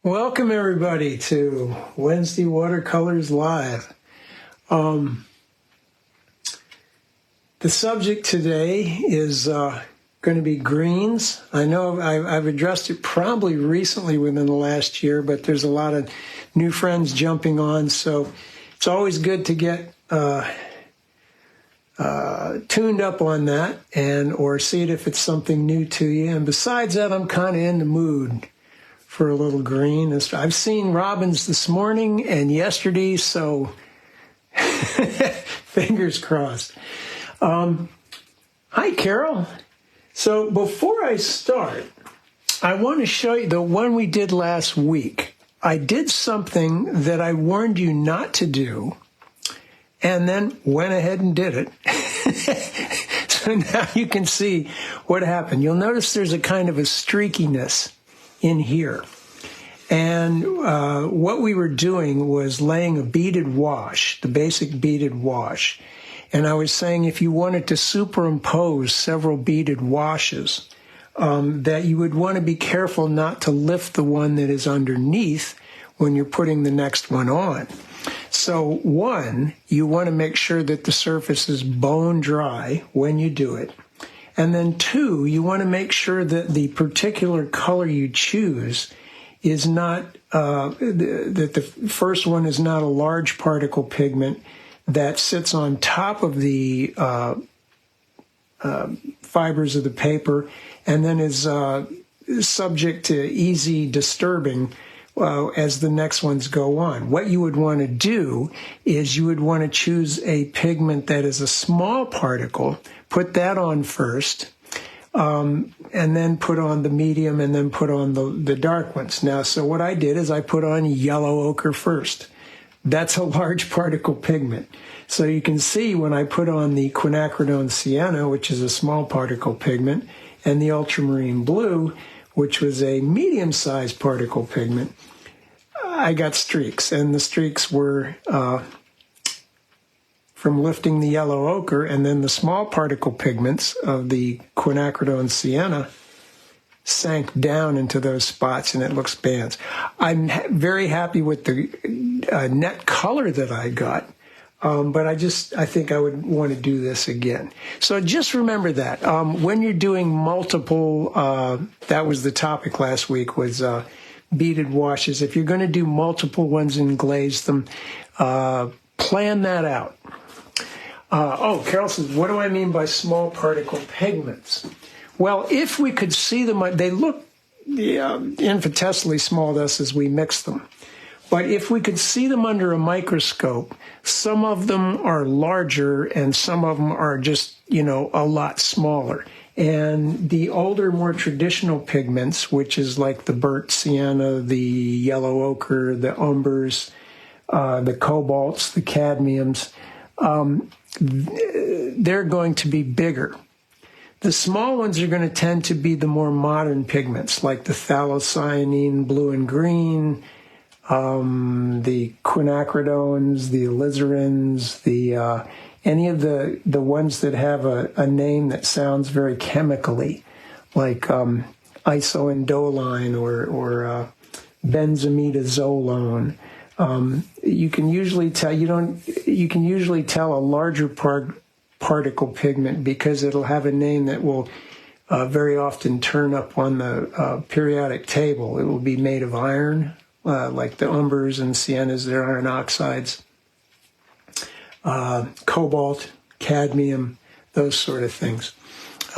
Welcome, everybody, to Wednesday Watercolors Live. The subject today is going to be greens. I know I've addressed it probably recently within the last year, but there's a lot of new friends jumping on, so it's always good to get tuned up on that or see it if it's something new to you. And besides that, I'm kind of in the mood for a little green. I've seen robins this morning and yesterday, so fingers crossed. Hi, Carol. So before I start, I want to show you the one we did last week. I did something that I warned you not to do, and then went ahead and did it. So now you can see what happened. You'll notice there's a kind of a streakiness in here. And what we were doing was laying a beaded wash, the basic beaded wash. And I was saying if you wanted to superimpose several beaded washes, that you would want to be careful not to lift the one that is underneath when you're putting the next one on. So one, you want to make sure that the surface is bone dry when you do it. And then two, you want to make sure that the particular color you choose is not, that the first one is not a large particle pigment that sits on top of the fibers of the paper and then is subject to easy disturbing as the next ones go on. What you would want to do is you would want to choose a pigment that is a small particle, put that on first, and then put on the medium and then put on the dark ones. Now, so what I did is I put on yellow ochre first. That's a large particle pigment. So you can see when I put on the quinacridone sienna, which is a small particle pigment, and the ultramarine blue, which was a medium-sized particle pigment, I got streaks. And the streaks were from lifting the yellow ochre, and then the small particle pigments of the quinacridone sienna sank down into those spots, and it looks bands. I'm very happy with the net color that I got, but I think I would want to do this again. So just remember that. When you're doing multiple, that was the topic last week, was beaded washes. If you're going to do multiple ones and glaze them, plan that out. Carol says, what do I mean by small particle pigments? Well, if we could see them, they look infinitesimally small to us as we mix them. But if we could see them under a microscope, some of them are larger and some of them are just, a lot smaller. And the older, more traditional pigments, which is like the burnt sienna, the yellow ochre, the umbers, the cobalts, the cadmiums, they're going to be bigger. The small ones are going to tend to be the more modern pigments, like the phthalocyanine blue and green, the quinacridones, the alizarins, any of the ones that have a name that sounds very chemically, like isoindoline or benzimidazolone. You can usually tell a larger particle pigment because it'll have a name that will very often turn up on the periodic table. It will be made of iron, like the umbers and siennas, they're iron oxides, cobalt, cadmium, those sort of things.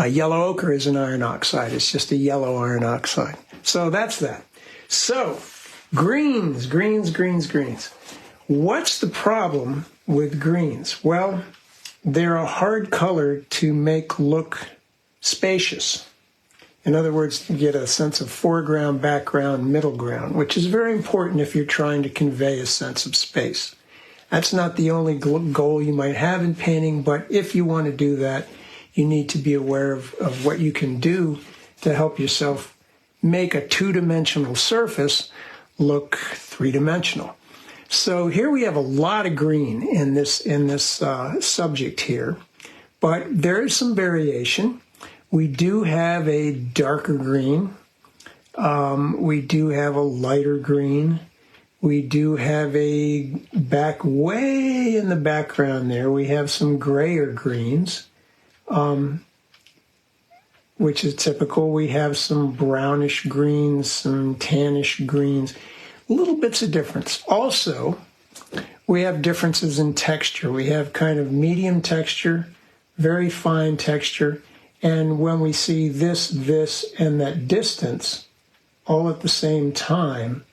Yellow ochre is an iron oxide. It's just a yellow iron oxide. So that's that. So greens. What's the problem with greens? Well, they're a hard color to make look spacious. In other words, you get a sense of foreground, background, middle ground, which is very important if you're trying to convey a sense of space. That's not the only goal you might have in painting, but if you want to do that, you need to be aware of what you can do to help yourself make a two-dimensional surface look three-dimensional. So here we have a lot of green in this subject here, but there is some variation. We do have a darker green, We do have a lighter green. We do have back way in the background there, we have some grayer greens, which is typical. We have some brownish greens, some tannish greens, little bits of difference. Also, we have differences in texture. We have kind of medium texture, very fine texture, and when we see this, and that distance all at the same time,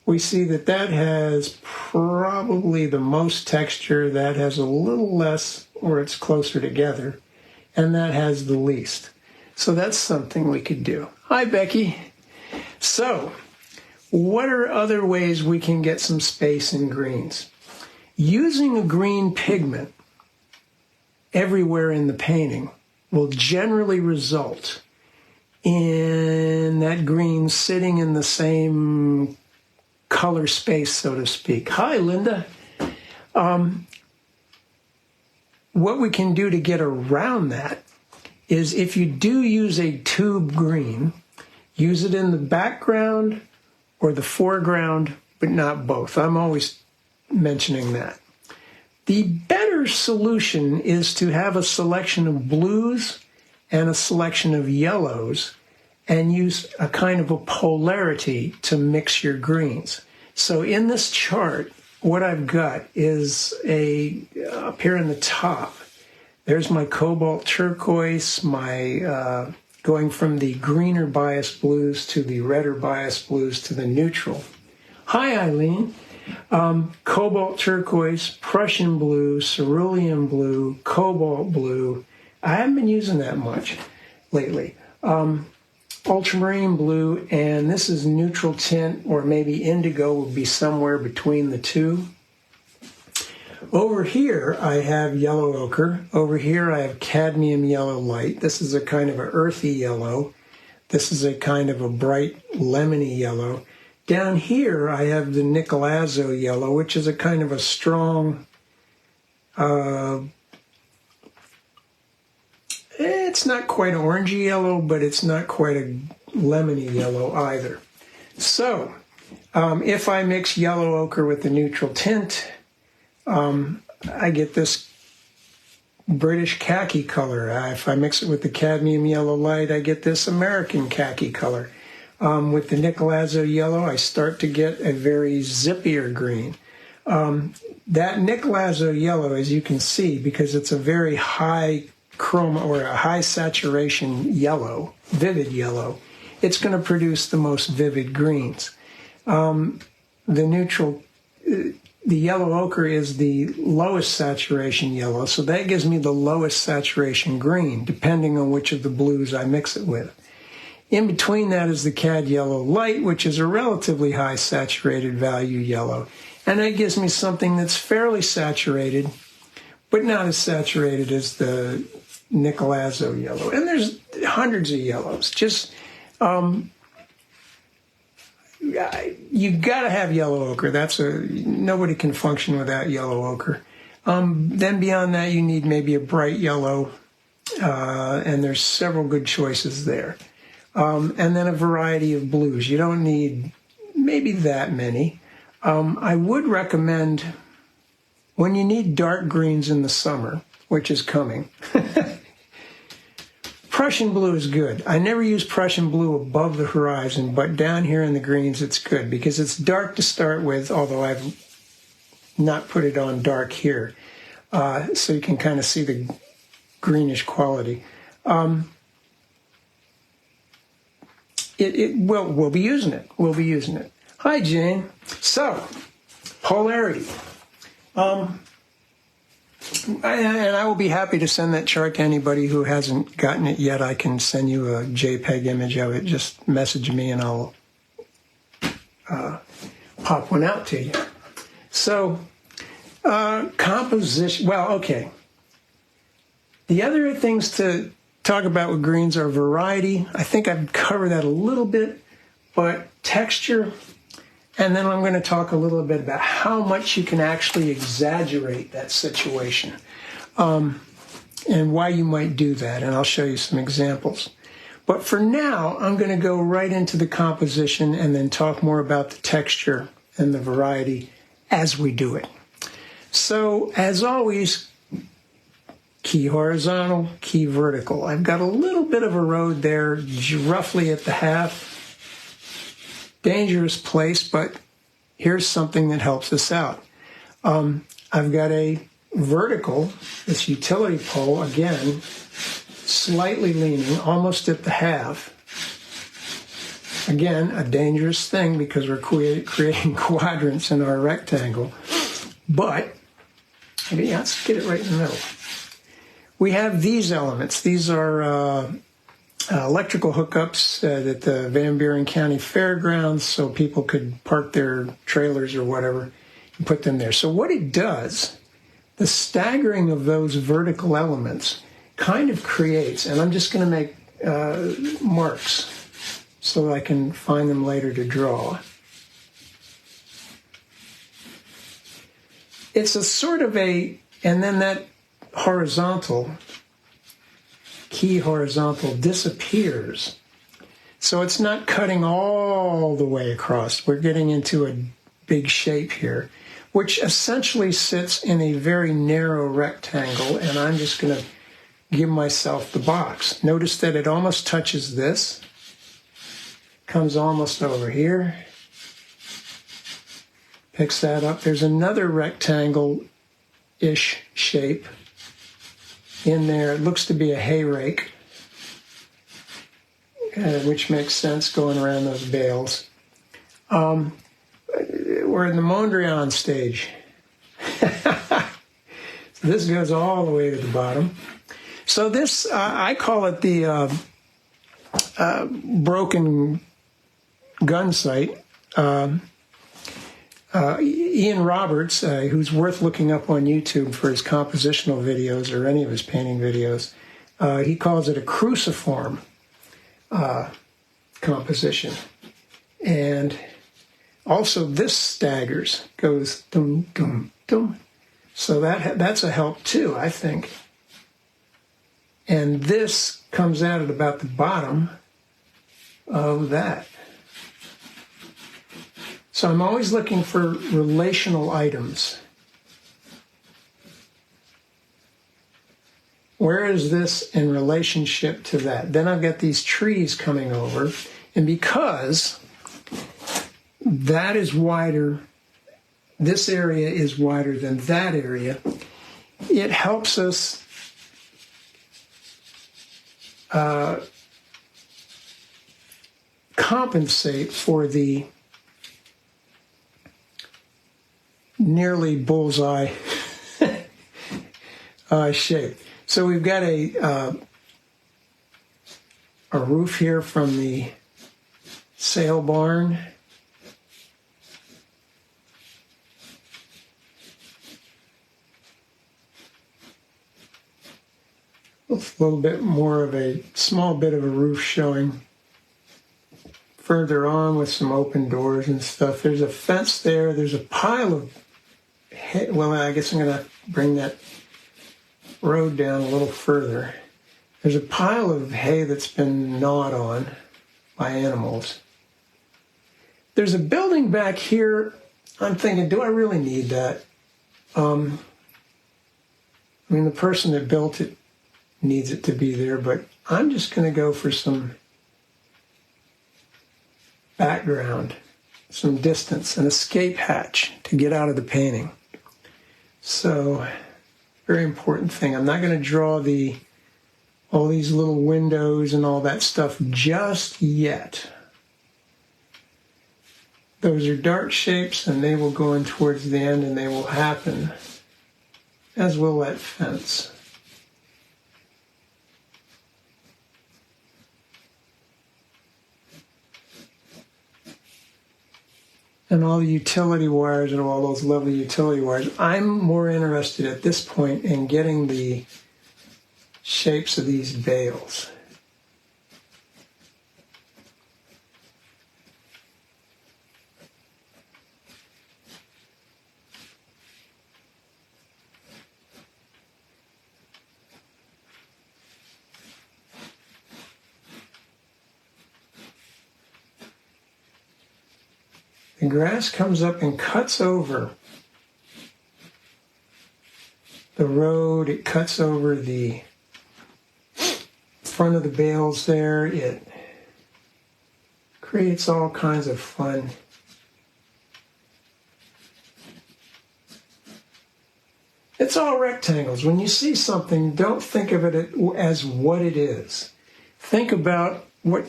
we see that has probably the most texture, that has a little less, or it's closer together, and that has the least. So that's something we could do. Hi, Becky. So, what are other ways we can get some space in greens? Using a green pigment everywhere in the painting will generally result in that green sitting in the same color space, so to speak. Hi, Linda. What we can do to get around that is if you do use a tube green, use it in the background or the foreground, but not both. I'm always mentioning that. The better solution is to have a selection of blues and a selection of yellows and use a kind of a polarity to mix your greens. So in this chart, what I've got is up here in the top, there's my cobalt turquoise, my going from the greener bias blues to the redder bias blues to the neutral. Hi, Eileen. Cobalt turquoise, Prussian blue, cerulean blue, cobalt blue. I haven't been using that much lately. Ultramarine blue, and this is neutral tint, or maybe indigo would be somewhere between the two. Over here, I have yellow ochre. Over here, I have cadmium yellow light. This is a kind of an earthy yellow. This is a kind of a bright lemony yellow. Down here, I have the Nicolazo yellow, which is a kind of a strong, it's not quite orangey yellow, but it's not quite a lemony yellow either. So, if I mix yellow ochre with the neutral tint, I get this British khaki color. If I mix it with the cadmium yellow light, I get this American khaki color. With the Nicolazo yellow, I start to get a very zippier green. That Nicolazo yellow, as you can see, because it's a very high chroma or a high saturation yellow, vivid yellow, it's going to produce the most vivid greens. The yellow ochre is the lowest saturation yellow, so that gives me the lowest saturation green, depending on which of the blues I mix it with. In between that is the cad yellow light, which is a relatively high saturated value yellow. And that gives me something that's fairly saturated, but not as saturated as the Nicolazo yellow. And there's hundreds of yellows. Just, you gotta have yellow ochre. Nobody can function without yellow ochre. Then beyond that, you need maybe a bright yellow, and there's several good choices there. And then a variety of blues. You don't need maybe that many. I would recommend, when you need dark greens in the summer, which is coming, Prussian blue is good. I never use Prussian blue above the horizon, but down here in the greens it's good because it's dark to start with, although I've not put it on dark here. So you can kind of see the greenish quality. We'll be using it. We'll be using it. Hi, Jane. So, polarity. And I will be happy to send that chart to anybody who hasn't gotten it yet. I can send you a JPEG image of it. Just message me and I'll pop one out to you. So, composition. Well, okay. The other things to talk about with greens are variety. I think I've covered that a little bit, but texture. And then I'm going to talk a little bit about how much you can actually exaggerate that situation and why you might do that. And I'll show you some examples. But for now, I'm going to go right into the composition and then talk more about the texture and the variety as we do it. So, as always, key horizontal, key vertical. I've got a little bit of a road there, roughly at the half. Dangerous place, but here's something that helps us out. I've got a vertical, this utility pole, again, slightly leaning, almost at the half. Again, a dangerous thing because we're creating quadrants in our rectangle. But, yeah, let's get it right in the middle. We have these elements. These are electrical hookups at the Van Buren County Fairgrounds so people could park their trailers or whatever and put them there. So what it does, the staggering of those vertical elements kind of creates, and I'm just going to make marks so I can find them later to draw. It's a sort of and then that horizontal, key horizontal disappears. So it's not cutting all the way across. We're getting into a big shape here, which essentially sits in a very narrow rectangle, and I'm just going to give myself the box. Notice that it almost touches this, comes almost over here, picks that up. There's another rectangle-ish shape in there. It looks to be a hay rake, which makes sense going around those bales. We're in the Mondrian stage. So this goes all the way to the bottom. So this, I call it the broken gun sight. Ian Roberts, who's worth looking up on YouTube for his compositional videos or any of his painting videos, he calls it a cruciform composition. And also this staggers, goes dum, dum, dum. So that's a help too, I think. And this comes out at about the bottom of that. So I'm always looking for relational items. Where is this in relationship to that? Then I've got these trees coming over, and because that is wider, this area is wider than that area, it helps us compensate for the nearly bullseye shape. So we've got a roof here from the sail barn. A little bit more of a small bit of a roof showing further on with some open doors and stuff. There's a fence there. There's a pile of hay. Well, I guess I'm going to bring that road down a little further. There's a pile of hay that's been gnawed on by animals. There's a building back here. I'm thinking, do I really need that? I mean, the person that built it needs it to be there, but I'm just going to go for some background, some distance, an escape hatch to get out of the painting. So, very important thing. I'm not going to draw all these little windows and all that stuff just yet. Those are dark shapes, and they will go in towards the end, and they will happen, as will that fence. And all the utility wires and all those lovely utility wires. I'm more interested at this point in getting the shapes of these bales. The grass comes up and cuts over the road. It cuts over the front of the bales there. It creates all kinds of fun. It's all rectangles. When you see something, don't think of it as what it is. Think about what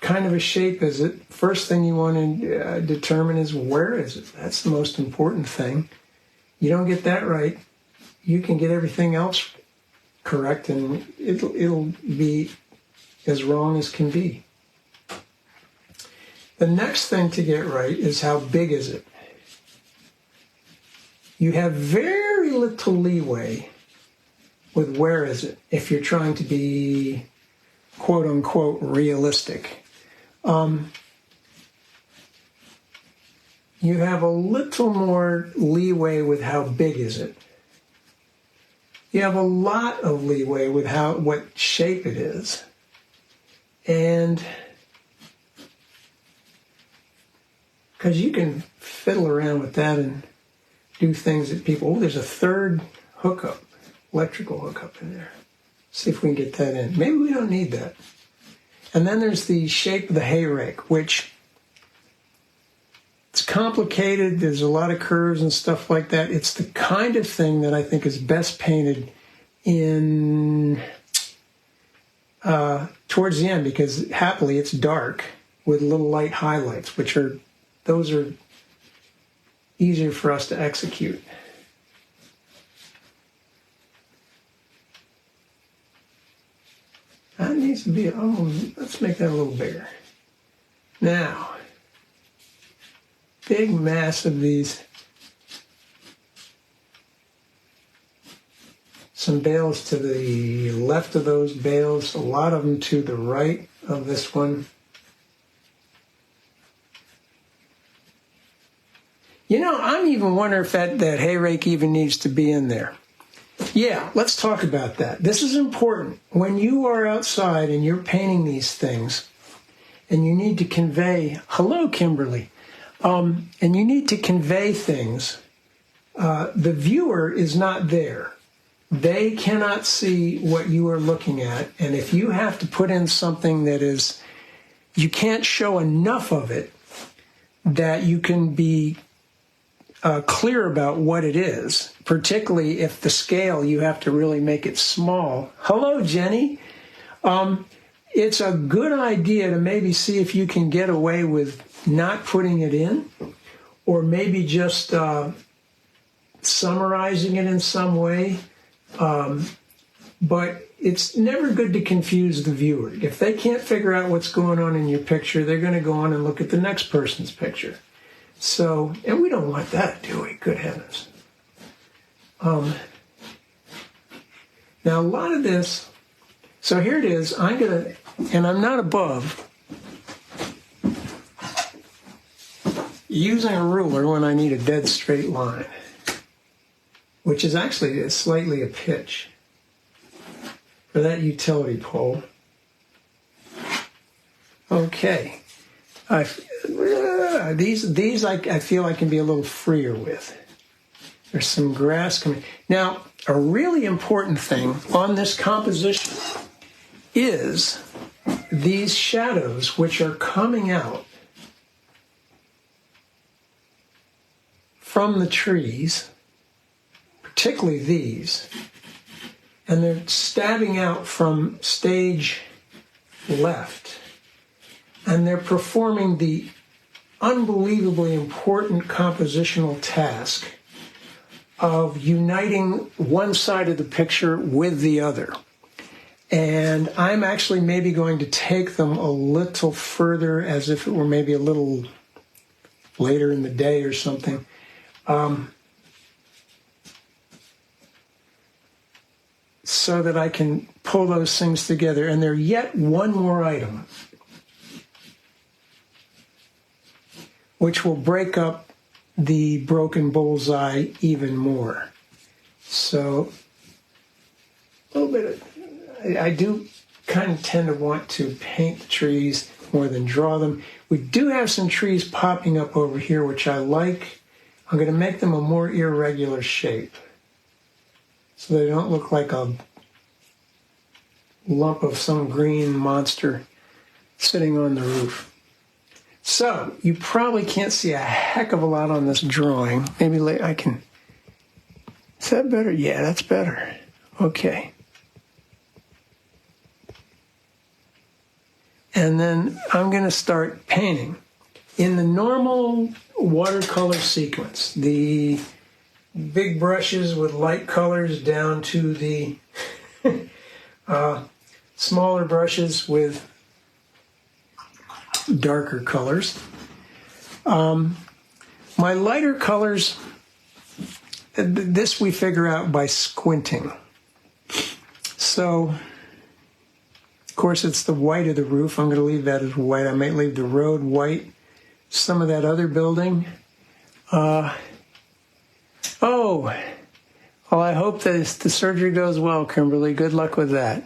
kind of a shape is it. First thing you want to determine is where is it. That's the most important thing. You don't get that right, you can get everything else correct, and it'll be as wrong as can be. The next thing to get right is how big is it. You have very little leeway with where is it if you're trying to be quote unquote realistic. You have a little more leeway with how big is it. You have a lot of leeway with what shape it is. And because you can fiddle around with that and do things that people, there's a third hookup, electrical hookup in there. See if we can get that in. Maybe we don't need that. And then there's the shape of the hay rake, which it's complicated. There's a lot of curves and stuff like that. It's the kind of thing that I think is best painted in towards the end, because happily it's dark with little light highlights, those are easier for us to execute. That needs to be, let's make that a little bigger. Now, big mass of these. Some bales to the left of those bales, a lot of them to the right of this one. You know, I'm even wondering if that hay rake even needs to be in there. Yeah, let's talk about that. This is important. When you are outside and you're painting these things, and you need to convey, hello, Kimberly, and you need to convey things, the viewer is not there. They cannot see what you are looking at, and if you have to put in something that is, you can't show enough of it that you can be clear about what it is, particularly if the scale, you have to really make it small. Hello, Jenny. It's a good idea to maybe see if you can get away with not putting it in, or maybe just summarizing it in some way. But it's never good to confuse the viewer. If they can't figure out what's going on in your picture, they're going to go on and look at the next person's picture. So, and we don't want that, do we? Good heavens. Now, a lot of this, so here it is. I'm going to, and I'm not above using a ruler when I need a dead straight line, which is actually slightly a pitch for that utility pole. Okay. These I feel I can be a little freer with. There's some grass coming. Now, a really important thing on this composition is these shadows which are coming out from the trees, particularly these, and they're stabbing out from stage left, and they're performing the unbelievably important compositional task of uniting one side of the picture with the other. And I'm actually maybe going to take them a little further, as if it were maybe a little later in the day or something. So that I can pull those things together. And there's yet one more item which will break up the broken bullseye even more. So a little bit of, I do kind of tend to want to paint the trees more than draw them. We do have some trees popping up over here, which I like. I'm going to make them a more irregular shape so they don't look like a lump of some green monster sitting on the roof. So you probably can't see a heck of a lot on this drawing. Maybe I can. Is that better? Yeah, that's better. Okay. And then I'm going to start painting. In the normal watercolor sequence, the big brushes with light colors down to the smaller brushes with darker colors. My lighter colors, this we figure out by squinting. So, of course, it's the white of the roof. I'm going to leave that as white. I might leave the road white. Some of that other building. Well, I hope that the surgery goes well, Kimberly. Good luck with that.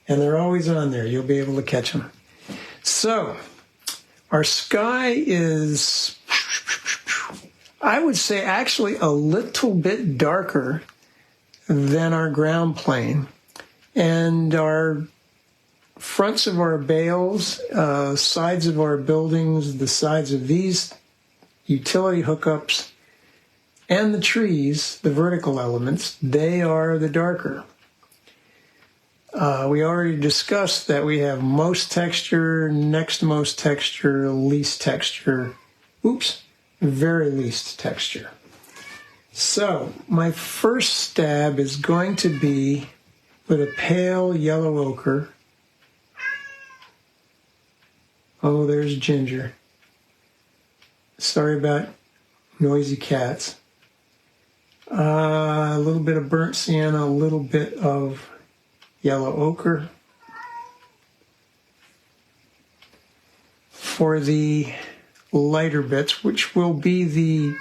And they're always on there. You'll be able to catch them. So, our sky is, I would say, actually a little bit darker than our ground plane. And our fronts of our bales, sides of our buildings, the sides of these utility hookups, and the trees, the vertical elements, they are the darker. We already discussed that we have most texture, next most texture, least texture, very least texture. So my first stab is going to be with a pale yellow ochre. Oh, there's Ginger. Sorry about noisy cats. A little bit of burnt sienna, a little bit of yellow ochre. For the lighter bits, which will be the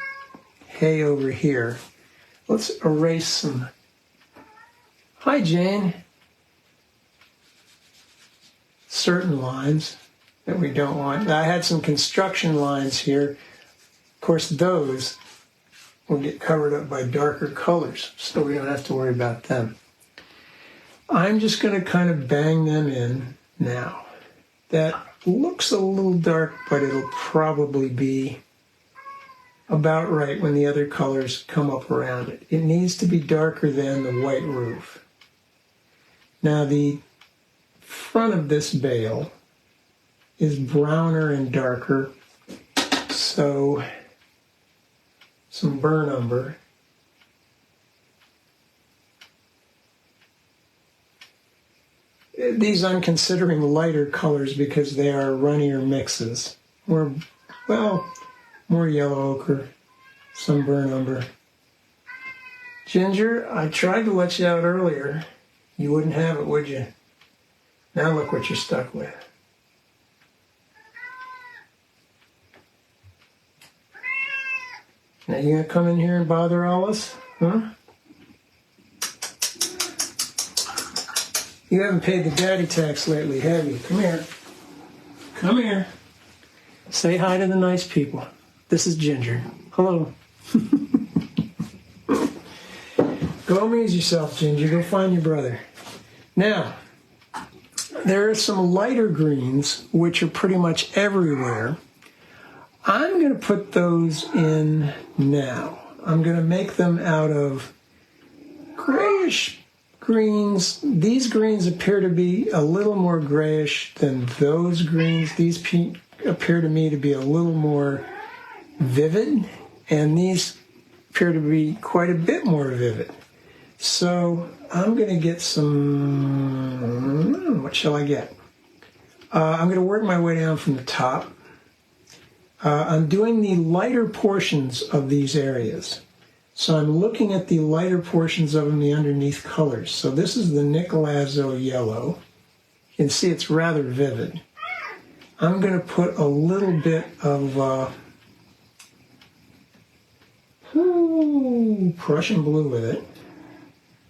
hay over here, let's erase some. Hi, Jane. Certain lines that we don't want. I had some construction lines here. Of course, those will get covered up by darker colors, so we don't have to worry about them. I'm just going to kind of bang them in now. That looks a little dark, but it'll probably be about right when the other colors come up around it. It needs to be darker than the white roof. Now the front of this bale is browner and darker, so some burnt umber. These I'm considering lighter colors because they are runnier mixes. More yellow ochre, some burnt umber. Ginger, I tried to let you out earlier. You wouldn't have it, would you? Now look what you're stuck with. Now you gonna come in here and bother Alice? Huh? You haven't paid the daddy tax lately, have you? Come here. Come here. Say hi to the nice people. This is Ginger. Hello. Go amuse yourself, Ginger. Go find your brother. Now, there are some lighter greens, which are pretty much everywhere. I'm going to put those in now. I'm going to make them out of grayish greens. These greens appear to be a little more grayish than those greens. These appear to me to be a little more vivid, and these appear to be quite a bit more vivid. So I'm going to get some, what shall I get? I'm going to work my way down from the top. I'm doing the lighter portions of these areas. So I'm looking at the lighter portions of them, the underneath colors. So this is the Nicolazzo yellow. You can see it's rather vivid. I'm going to put a little bit of Prussian blue with it.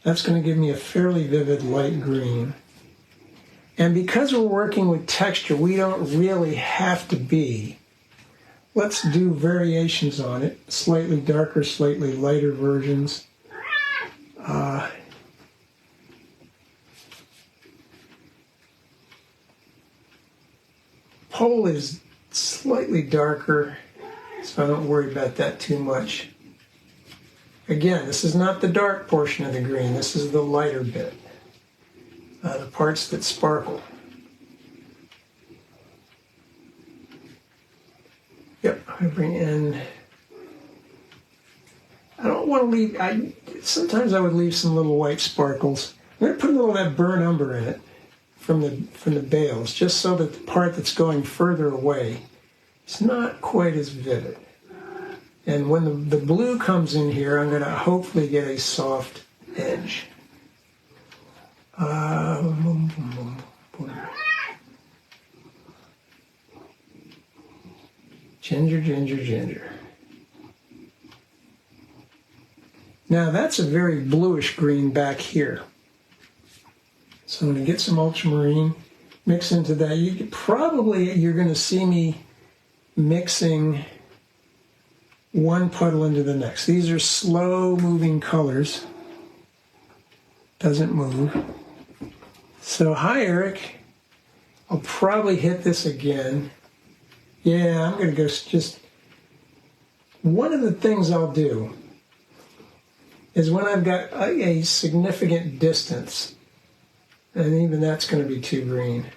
That's going to give me a fairly vivid light green. And because we're working with texture, we don't really have to be. Let's do variations on it, slightly darker, slightly lighter versions. Pole is slightly darker, so I don't worry about that too much. Again, this is not the dark portion of the green, this is the lighter bit, the parts that sparkle. Yep, I bring in, I don't want to leave, sometimes I would leave some little white sparkles. I'm going to put a little of that burnt umber in it from the bales, just so that the part that's going further away is not quite as vivid. And when the blue comes in here, I'm going to hopefully get a soft edge. Ginger, ginger, ginger. Now that's a very bluish green back here. So I'm going to get some ultramarine, mix into that. You're going to see me mixing one puddle into the next. These are slow moving colors. Doesn't move. So hi Eric. I'll probably hit this again. Yeah, I'm going to go just... One of the things I'll do is when I've got a significant distance, and even that's going to be too green.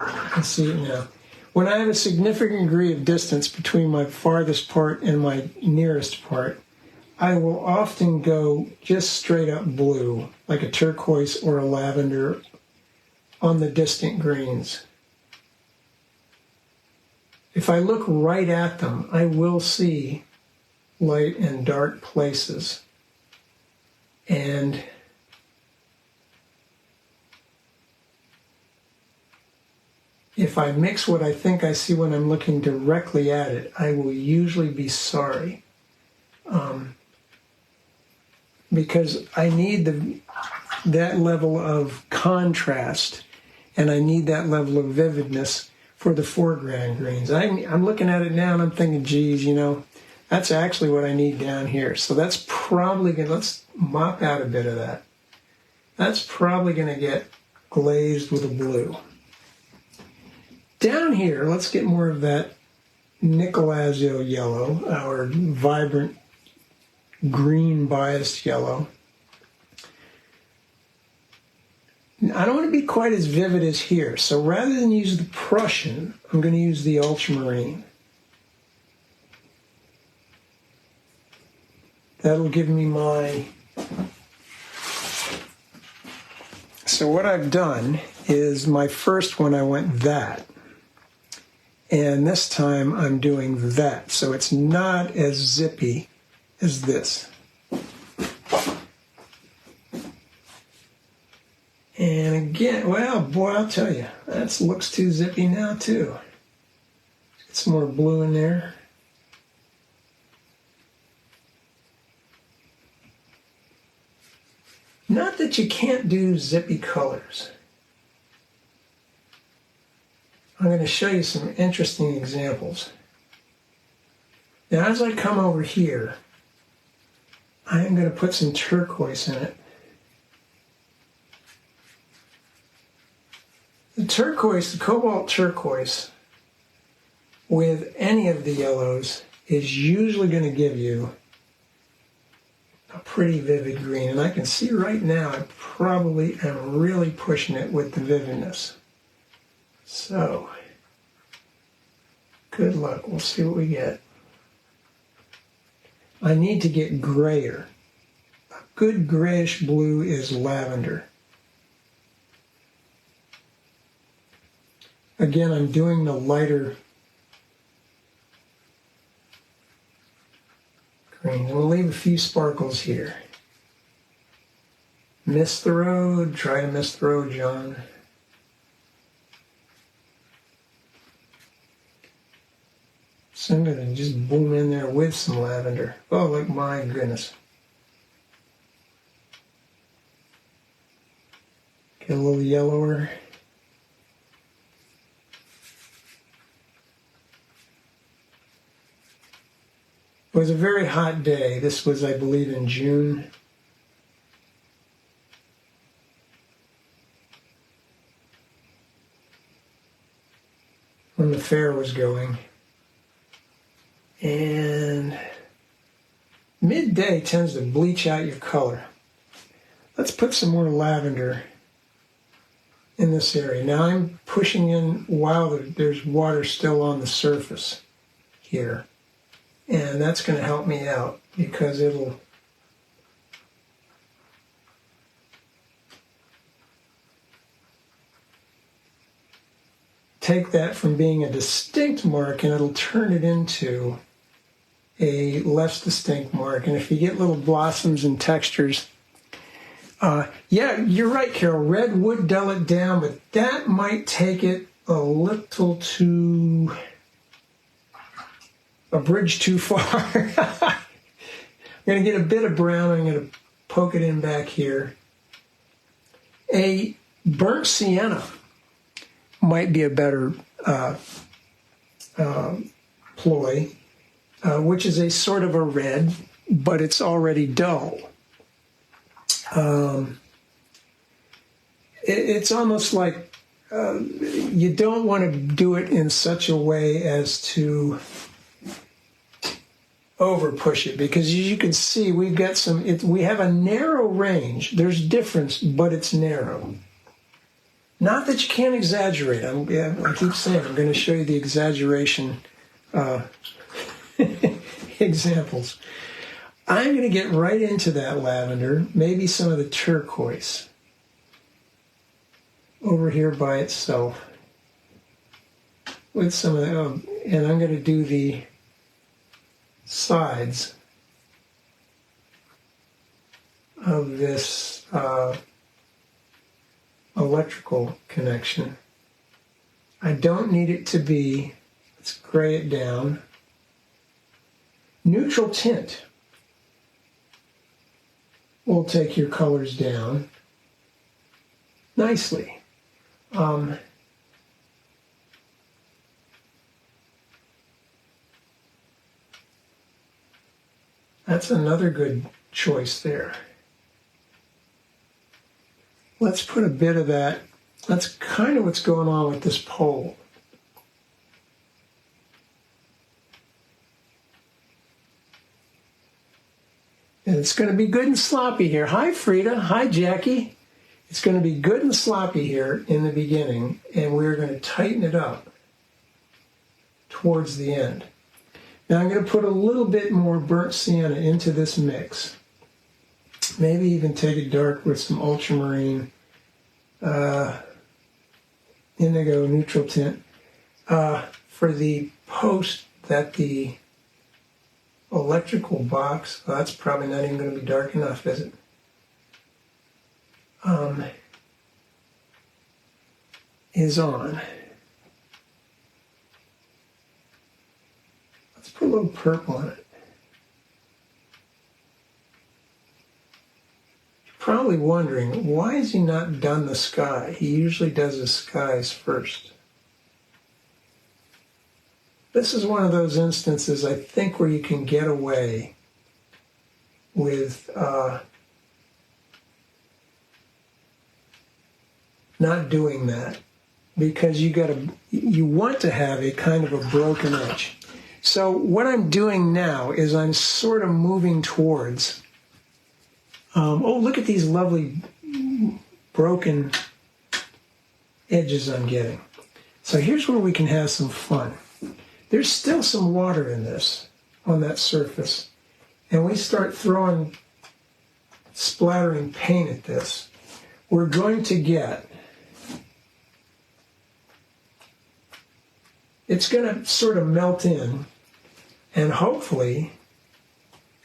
I can see it now. When I have a significant degree of distance between my farthest part and my nearest part, I will often go just straight up blue, like a turquoise or a lavender on the distant greens. If I look right at them, I will see light and dark places. And if I mix what I think I see when I'm looking directly at it, I will usually be sorry. Because I need that level of contrast, and I need that level of vividness for the foreground greens. I'm looking at it now and I'm thinking, geez, that's actually what I need down here. So that's probably going to, let's mop out a bit of that. That's probably going to get glazed with a blue. Down here, let's get more of that Nicolazo yellow, our vibrant green biased yellow. I don't want to be quite as vivid as here, so rather than use the Prussian, I'm going to use the ultramarine. That'll give me my... So what I've done is my first one I went that. And this time I'm doing that, so it's not as zippy as this. And again, well, boy, I'll tell you, that looks too zippy now, too. Get some more blue in there. Not that you can't do zippy colors. I'm going to show you some interesting examples. Now, as I come over here, I am going to put some turquoise in it. The turquoise, the cobalt turquoise, with any of the yellows, is usually going to give you a pretty vivid green. And I can see right now I probably am really pushing it with the vividness. So, good luck. We'll see what we get. I need to get grayer. A good grayish blue is lavender. Again, I'm doing the lighter green. We'll leave a few sparkles here. Miss the road. Try to miss the road, John. So I'm going to just boom in there with some lavender. Oh, look, my goodness. Get a little yellower. It was a very hot day. This was, I believe, in June. When the fair was going. And midday tends to bleach out your color. Let's put some more lavender in this area. Now I'm pushing in while there's water still on the surface here. And that's going to help me out because it'll take that from being a distinct mark and it'll turn it into a less distinct mark. And if you get little blossoms and textures, yeah, you're right, Carol. Red would dull it down, but that might take it a little too, a bridge too far. I'm going to get a bit of brown. I'm going to poke it in back here. A burnt sienna might be a better ploy, which is a sort of a red, but it's already dull. It's almost like you don't want to do it in such a way as to over push it, because as you can see, we've got we have a narrow range. There's difference, but it's narrow. Not that you can't exaggerate. I keep saying I'm going to show you the exaggeration examples. I'm going to get right into that lavender, maybe some of the turquoise over here by itself with some of the, and I'm going to do the sides of this electrical connection. I don't need it to be, let's gray it down, neutral tint will take your colors down nicely. That's another good choice there. Let's put a bit of that. That's kind of what's going on with this pole. And it's going to be good and sloppy here. Hi, Frida. Hi, Jackie. It's going to be good and sloppy here in the beginning, and we're going to tighten it up towards the end. Now I'm going to put a little bit more burnt sienna into this mix. Maybe even take it dark with some ultramarine, indigo, neutral tint, for the post that the electrical box, well, that's probably not even going to be dark enough, is it? Is on. Let's put a little purple in it. You're probably wondering, why has he not done the sky? He usually does the skies first. This is one of those instances, I think, where you can get away with not doing that, because you want to have a kind of a broken edge. So what I'm doing now is I'm sort of moving towards, oh, look at these lovely broken edges I'm getting. So here's where we can have some fun. There's still some water in this, on that surface. And we start splattering paint at this. We're going to get, it's going to sort of melt in and hopefully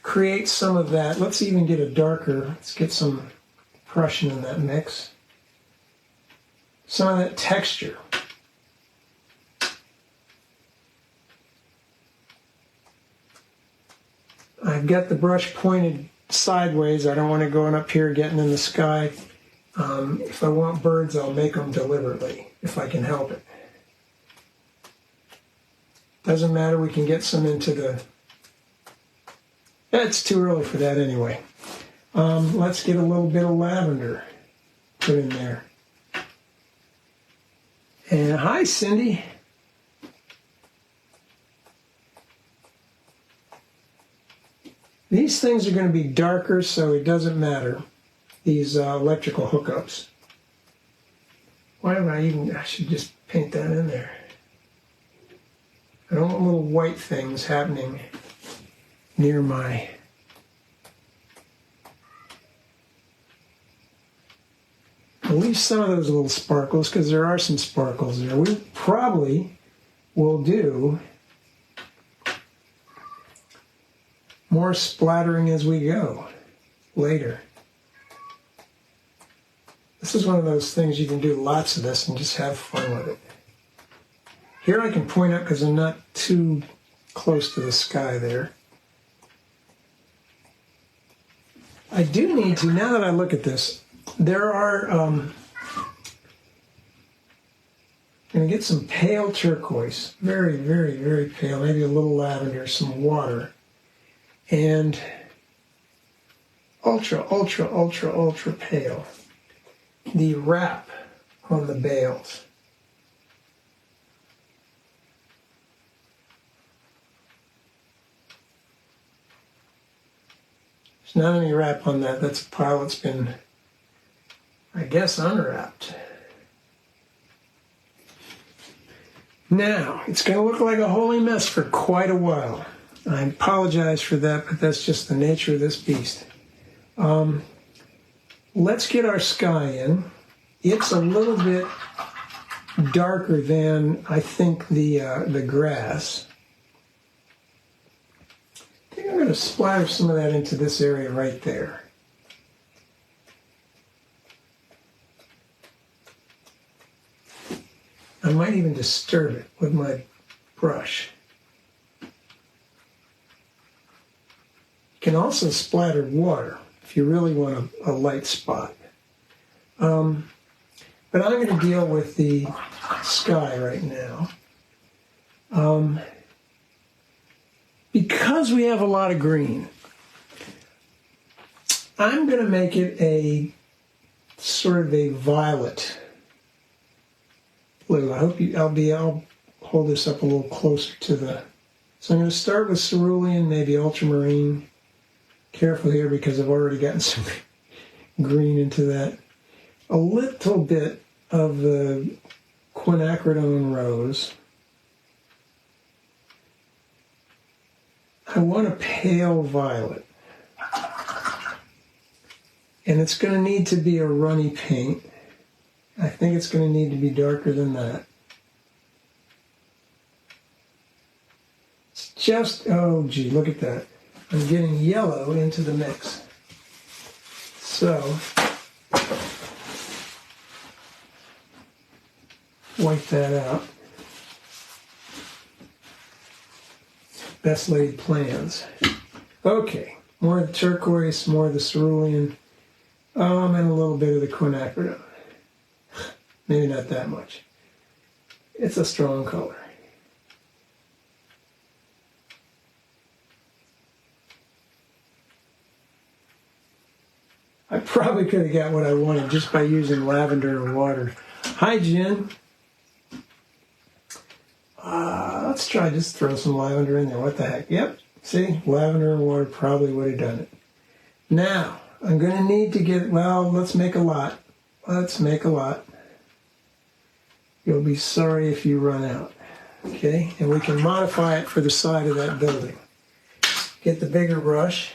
create some of that. Let's even get a darker, let's get some Prussian in that mix. Some of that texture. I've got the brush pointed sideways. I don't want to go up here getting in the sky. If I want birds, I'll make them deliberately, if I can help it. Doesn't matter, we can get some into the... It's too early for that anyway. Let's get a little bit of lavender put in there. And hi, Cindy. These things are going to be darker, so it doesn't matter, these electrical hookups. Why am I should just paint that in there. I don't want little white things happening near my... I'll leave some of those little sparkles because there are some sparkles there. We probably will do more splattering as we go later. This is one of those things you can do lots of this and just have fun with it. Here I can point out because I'm not too close to the sky there. I do need to, now that I look at this, there are, going to get some pale turquoise, very, very, very pale, maybe a little lavender, some water, and ultra, ultra, ultra, ultra pale. The wrap on the bales. There's not any wrap on that. That's a pile that's been, I guess, unwrapped. Now, it's going to look like a holy mess for quite a while. I apologize for that, but that's just the nature of this beast. Let's get our sky in. It's a little bit darker than, I think, the grass. I think I'm going to splatter some of that into this area right there. I might even disturb it with my brush. You can also splatter water if you really want a light spot. But I'm going to deal with the sky right now. Because we have a lot of green, I'm going to make it a sort of a violet blue. I hope I'll hold this up a little closer to the... So I'm going to start with cerulean, maybe ultramarine. Careful here because I've already gotten some green into that. A little bit of the quinacridone rose. I want a pale violet. And it's going to need to be a runny paint. I think it's going to need to be darker than that. It's just, oh gee, look at that. I'm getting yellow into the mix. So, wipe that out. Best laid plans. Okay, more of the turquoise, more of the cerulean, and a little bit of the quinacridone. Maybe not that much. It's a strong color. I probably could have got what I wanted just by using lavender and water. Hi, Jen. Let's try just throw some lavender in there. What the heck? Yep. See, lavender and water probably would have done it. Now, I'm going to need to get, well, let's make a lot. Let's make a lot. You'll be sorry if you run out. Okay? And we can modify it for the side of that building. Get the bigger brush.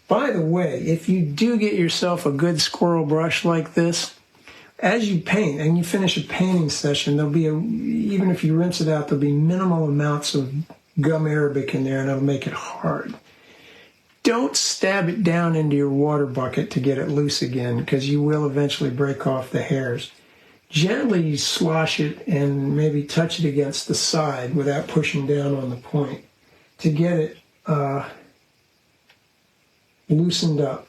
By the way, if you do get yourself a good squirrel brush like this, as you paint and you finish a painting session, there'll be even if you rinse it out, there'll be minimal amounts of gum arabic in there and it'll make it hard. Don't stab it down into your water bucket to get it loose again because you will eventually break off the hairs. Gently slosh it and maybe touch it against the side without pushing down on the point to get it loosened up.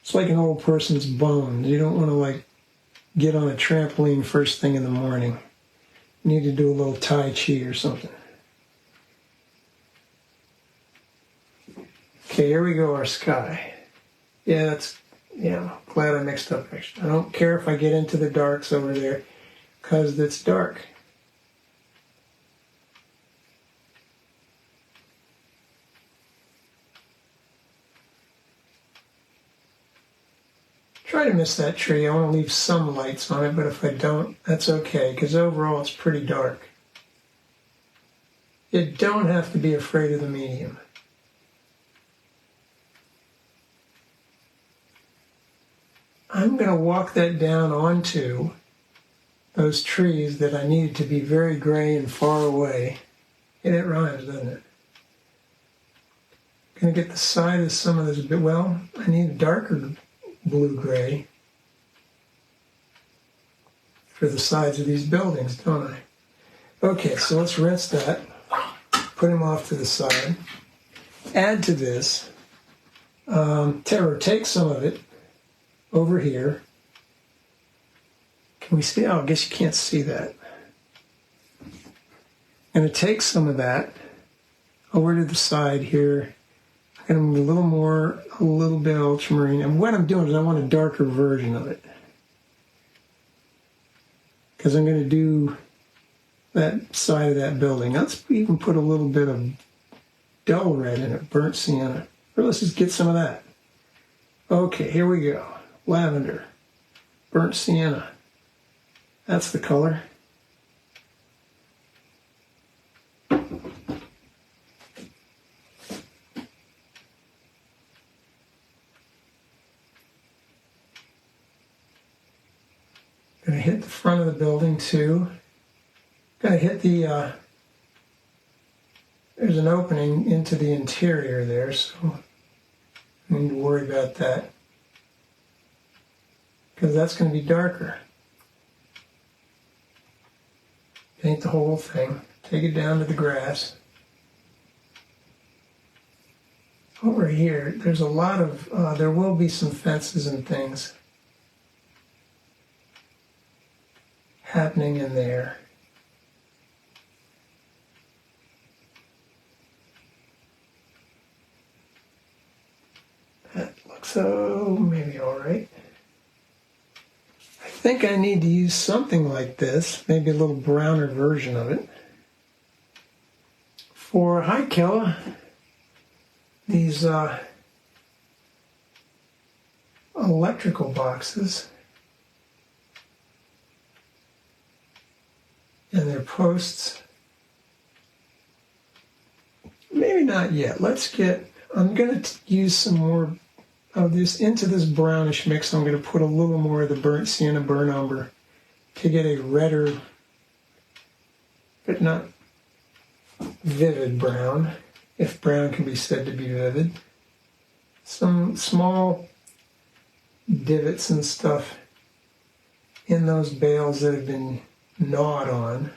It's like an old person's bones. You don't want to like get on a trampoline first thing in the morning. You need to do a little Tai Chi or something. Okay, here we go, our sky. Yeah, glad I mixed up extra. I don't care if I get into the darks over there, because it's dark. Try to miss that tree. I want to leave some lights on it, but if I don't, that's okay, because overall it's pretty dark. You don't have to be afraid of the medium. I'm going to walk that down onto those trees that I needed to be very gray and far away. And it rhymes, doesn't it? Going to get the side of some of this, well, I need a darker blue-gray for the sides of these buildings, don't I? Okay, so let's rinse that, put them off to the side, add to this, take some of it over here. Can we see? Oh, I guess you can't see that. I'm going to take some of that over to the side here. I'm going to move a little bit ultramarine. And what I'm doing is I want a darker version of it, because I'm going to do that side of that building. Let's even put a little bit of dull red in it, burnt sienna. Or let's just get some of that. Okay, here we go. Lavender, burnt sienna. That's the color. Going to hit the front of the building too. Going to hit the, there's an opening into the interior there, so I need to worry about that, because that's going to be darker. Paint the whole thing. Take it down to the grass. Over here, there's a lot of, there will be some fences and things happening in there. That looks, maybe all right. I think I need to use something like this, maybe a little browner version of it. For, hi Kella, these electrical boxes and their posts. Maybe not yet. I'm going to use some more of this into this brownish mix. I'm going to put a little more of the burnt sienna, burnt umber to get a redder, but not vivid brown, if brown can be said to be vivid. Some small divots and stuff in those bales that have been gnawed on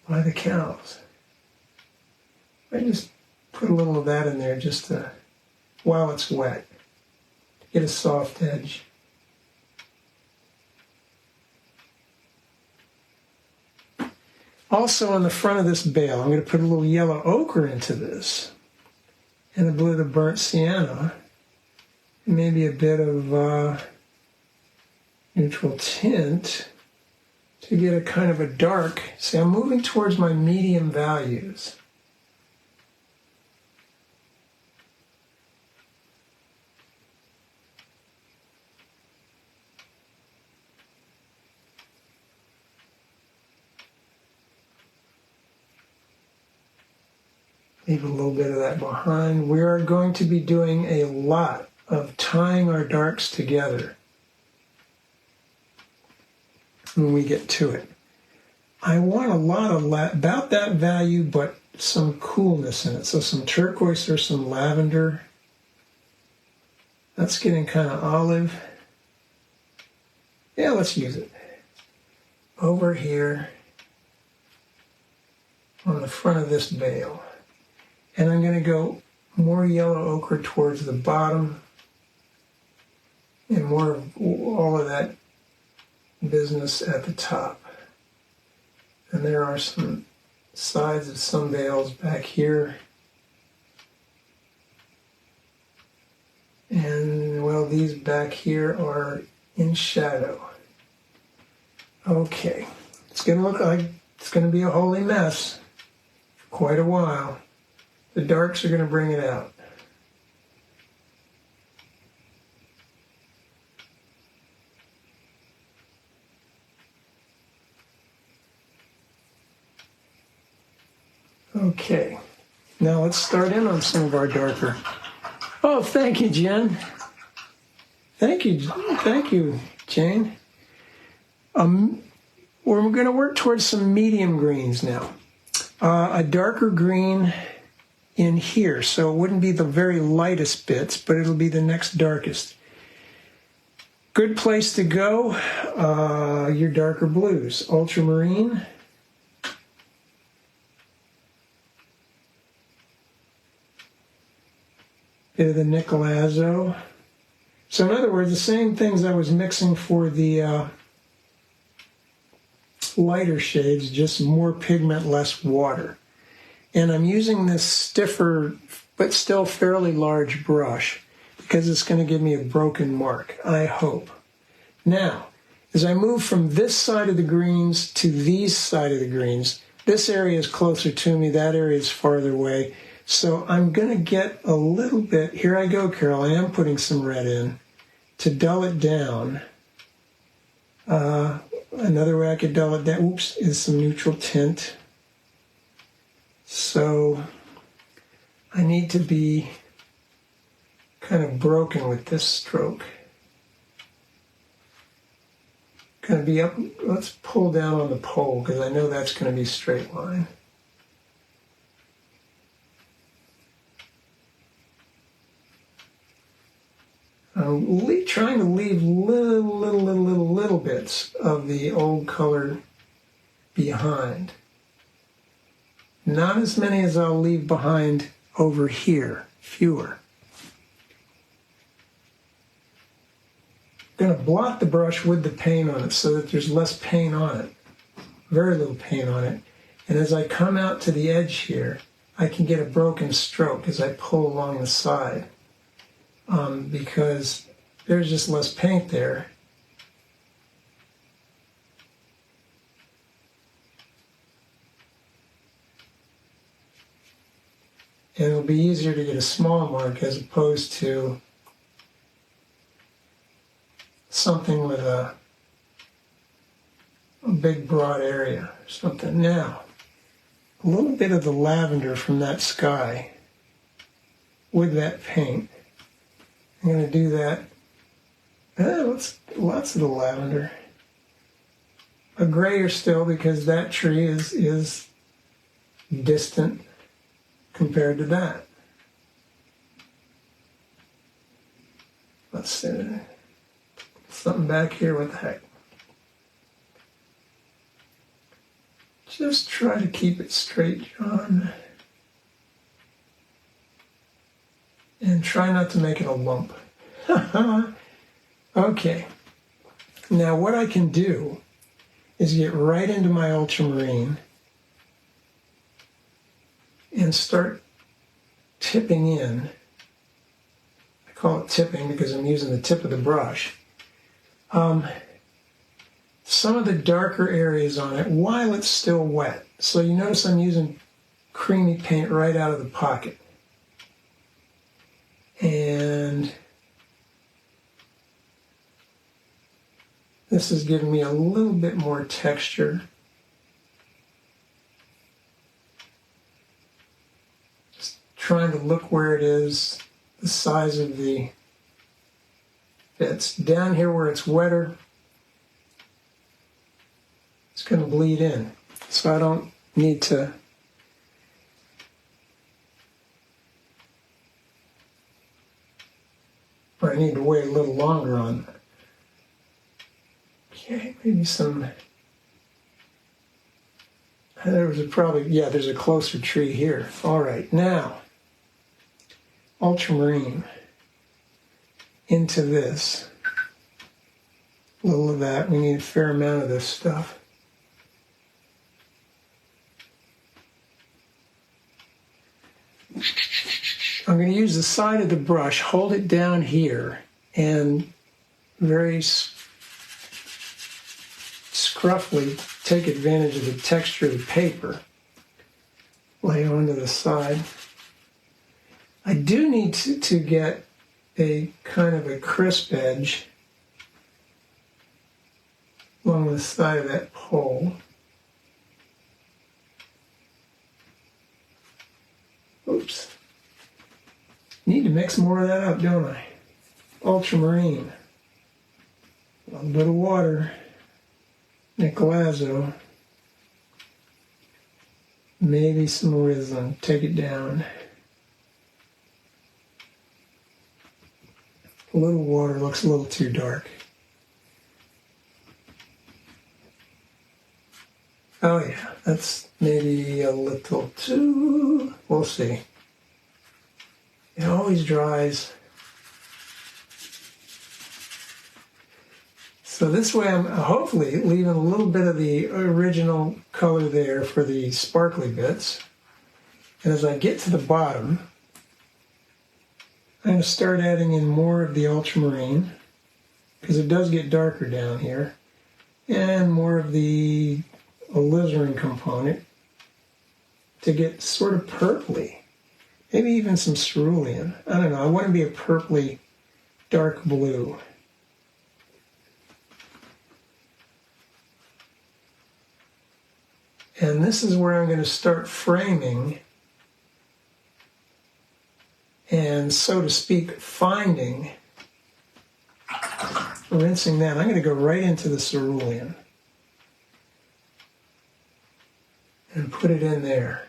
by the cows. I just put a little of that in there just to, while it's wet, to get a soft edge. Also on the front of this bale, I'm going to put a little yellow ochre into this, and a bit of burnt sienna, and maybe a bit of neutral tint to get a kind of a dark. See, I'm moving towards my medium values. Leave a little bit of that behind. We are going to be doing a lot of tying our darks together when we get to it. I want a lot of about that value, but some coolness in it. So some turquoise or some lavender. That's getting kind of olive. Yeah, let's use it. Over here on the front of this bale. And I'm going to go more yellow ochre towards the bottom and more of all of that business at the top. And there are some sides of some veils back here. And, well, these back here are in shadow. Okay, it's going to look like it's going to be a holy mess for quite a while. The darks are going to bring it out. Okay, now let's start in on some of our darker. Oh, thank you, Jen. Thank you, Jane. We're going to work towards some medium greens now. A darker green in here, so it wouldn't be the very lightest bits, but it'll be the next darkest. Good place to go, your darker blues. Ultramarine. Bit of the nickel azo. So in other words, the same things I was mixing for the lighter shades, just more pigment, less water. And I'm using this stiffer, but still fairly large brush because it's going to give me a broken mark, I hope. Now, as I move from this side of the greens to these side of the greens, this area is closer to me, that area is farther away. So I'm going to get a little bit, here I go, Carol, I am putting some red in to dull it down. Another way I could dull it down, is some neutral tint. So I need to be kind of broken with this stroke. Going to be up, let's pull down on the pole because I know that's going to be straight line. I'm trying to leave little bits of the old color behind. Not as many as I'll leave behind over here, fewer. I'm going to blot the brush with the paint on it so that there's less paint on it, very little paint on it. And as I come out to the edge here, I can get a broken stroke as I pull along the side. Because there's just less paint there. And it'll be easier to get a small mark as opposed to something with a big broad area or something. Now, a little bit of the lavender from that sky with that paint. I'm going to do that. Lots of the lavender. A grayer still because that tree is distant compared to that. Let's see. Something back here, what the heck? Just try to keep it straight, John. And try not to make it a lump. Okay. Now what I can do is get right into my ultramarine and start tipping in. I call it tipping because I'm using the tip of the brush. Some of the darker areas on it while it's still wet. So you notice I'm using creamy paint right out of the pocket. And this is giving me a little bit more texture. Just trying to look where it is, the size of the bits. Down here where it's wetter, it's going to bleed in. So I don't need to or I need to wait a little longer on that. Okay, maybe some, there's a closer tree here. All right, now, ultramarine into this. A little of that. We need a fair amount of this stuff. I'm going to use the side of the brush, hold it down here, and very scruffily take advantage of the texture of the paper. Lay onto the side. I do need to get a kind of a crisp edge along the side of that pole. Oops. Need to mix more of that up, don't I? Ultramarine. A little bit of water. Nicolazzo. Maybe some Rizlin. Take it down. A little water looks a little too dark. Oh yeah, that's maybe a little too... We'll see. It always dries. So this way I'm hopefully leaving a little bit of the original color there for the sparkly bits. And as I get to the bottom, I'm going to start adding in more of the ultramarine, because it does get darker down here, and more of the alizarin component to get sort of purpley. Maybe even some cerulean. I don't know. I want to be a purpley dark blue. And this is where I'm going to start framing and, so to speak, finding, rinsing that. I'm going to go right into the cerulean and put it in there.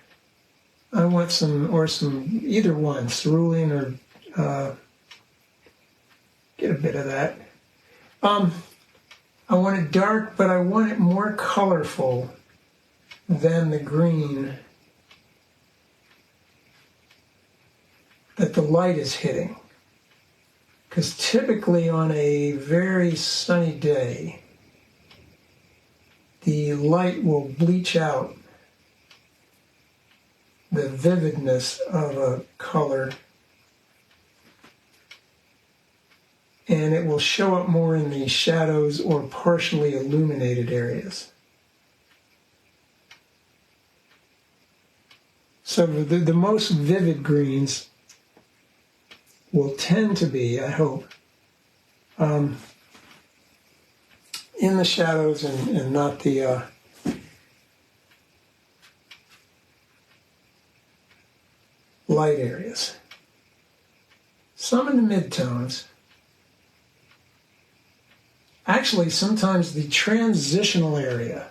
I want some, either one, cerulean or get a bit of that. I want it dark, but I want it more colorful than the green that the light is hitting. Because typically on a very sunny day, the light will bleach out the vividness of a color, and it will show up more in the shadows or partially illuminated areas. So the most vivid greens will tend to be, I hope, in the shadows and not the light areas. Some in the midtones. Actually, sometimes the transitional area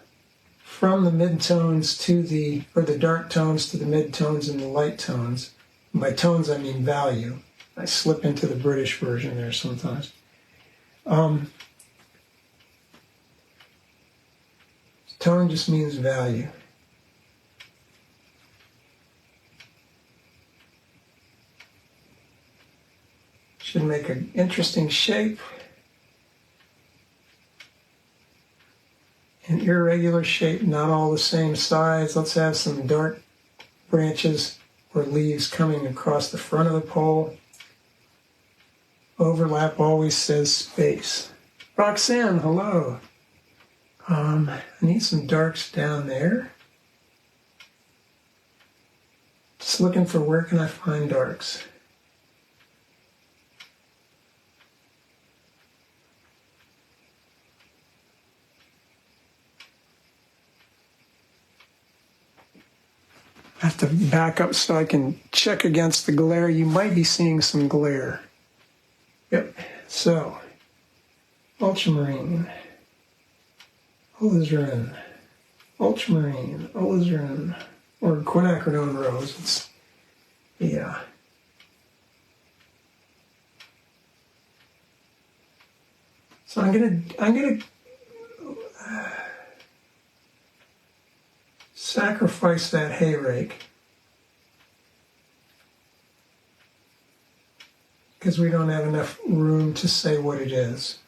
from the midtones to the, or the dark tones to the midtones and the light tones. And by tones, I mean value. I slip into the British version there sometimes. Tone just means value. Should make an interesting shape. An irregular shape, not all the same size. Let's have some dark branches or leaves coming across the front of the pole. Overlap always says space. Roxanne, hello. I need some darks down there. Just looking for where can I find darks. I have to back up so I can check against the glare. You might be seeing some glare. Yep. So, ultramarine, alizarin, ultramarine, alizarin, or quinacridone rose. Yeah. So I'm gonna sacrifice that hay rake because we don't have enough room to say what it is.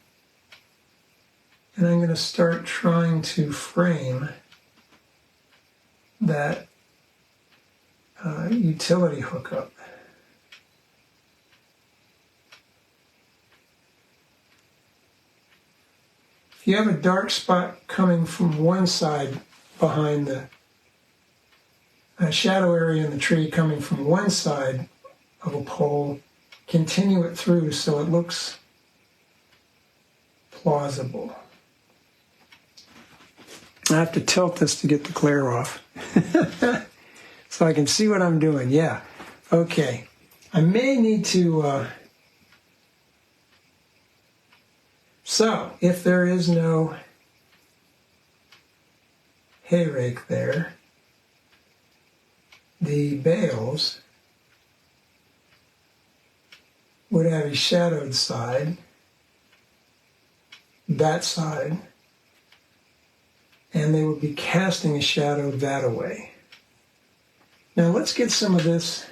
And I'm going to start trying to frame that utility hookup. If you have a dark spot coming from one side behind the shadow area in the tree coming from one side of a pole, continue it through so it looks plausible. I have to tilt this to get the glare off so I can see what I'm doing. Yeah, okay. I may need to, so if there is no hay rake there, the bales would have a shadowed side, that side, and they would be casting a shadow that way. Now let's get some of this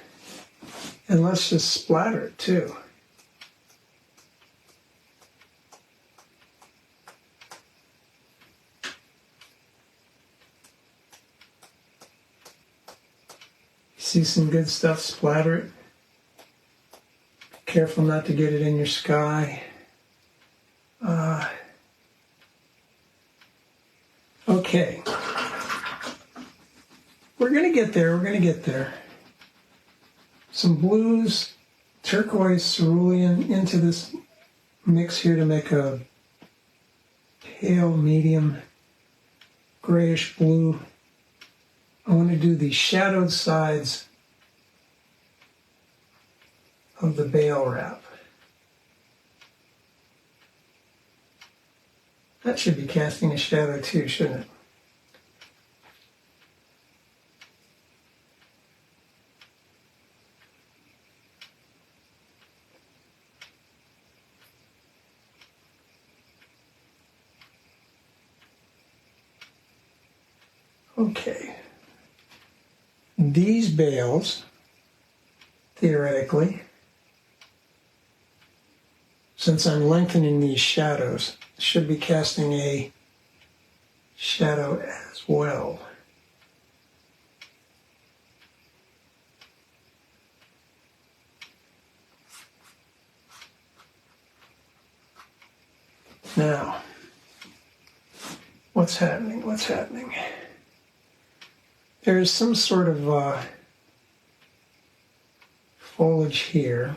and let's just splatter it too. See some good stuff, splatter it. Be careful not to get it in your sky. Okay. We're going to get there. Some blues, turquoise, cerulean into this mix here to make a pale, medium, grayish blue. I want to do the shadowed sides of the bale wrap. That should be casting a shadow too, shouldn't it? Okay. These bales, theoretically, since I'm lengthening these shadows, should be casting a shadow as well. Now, what's happening? There's some sort of foliage here.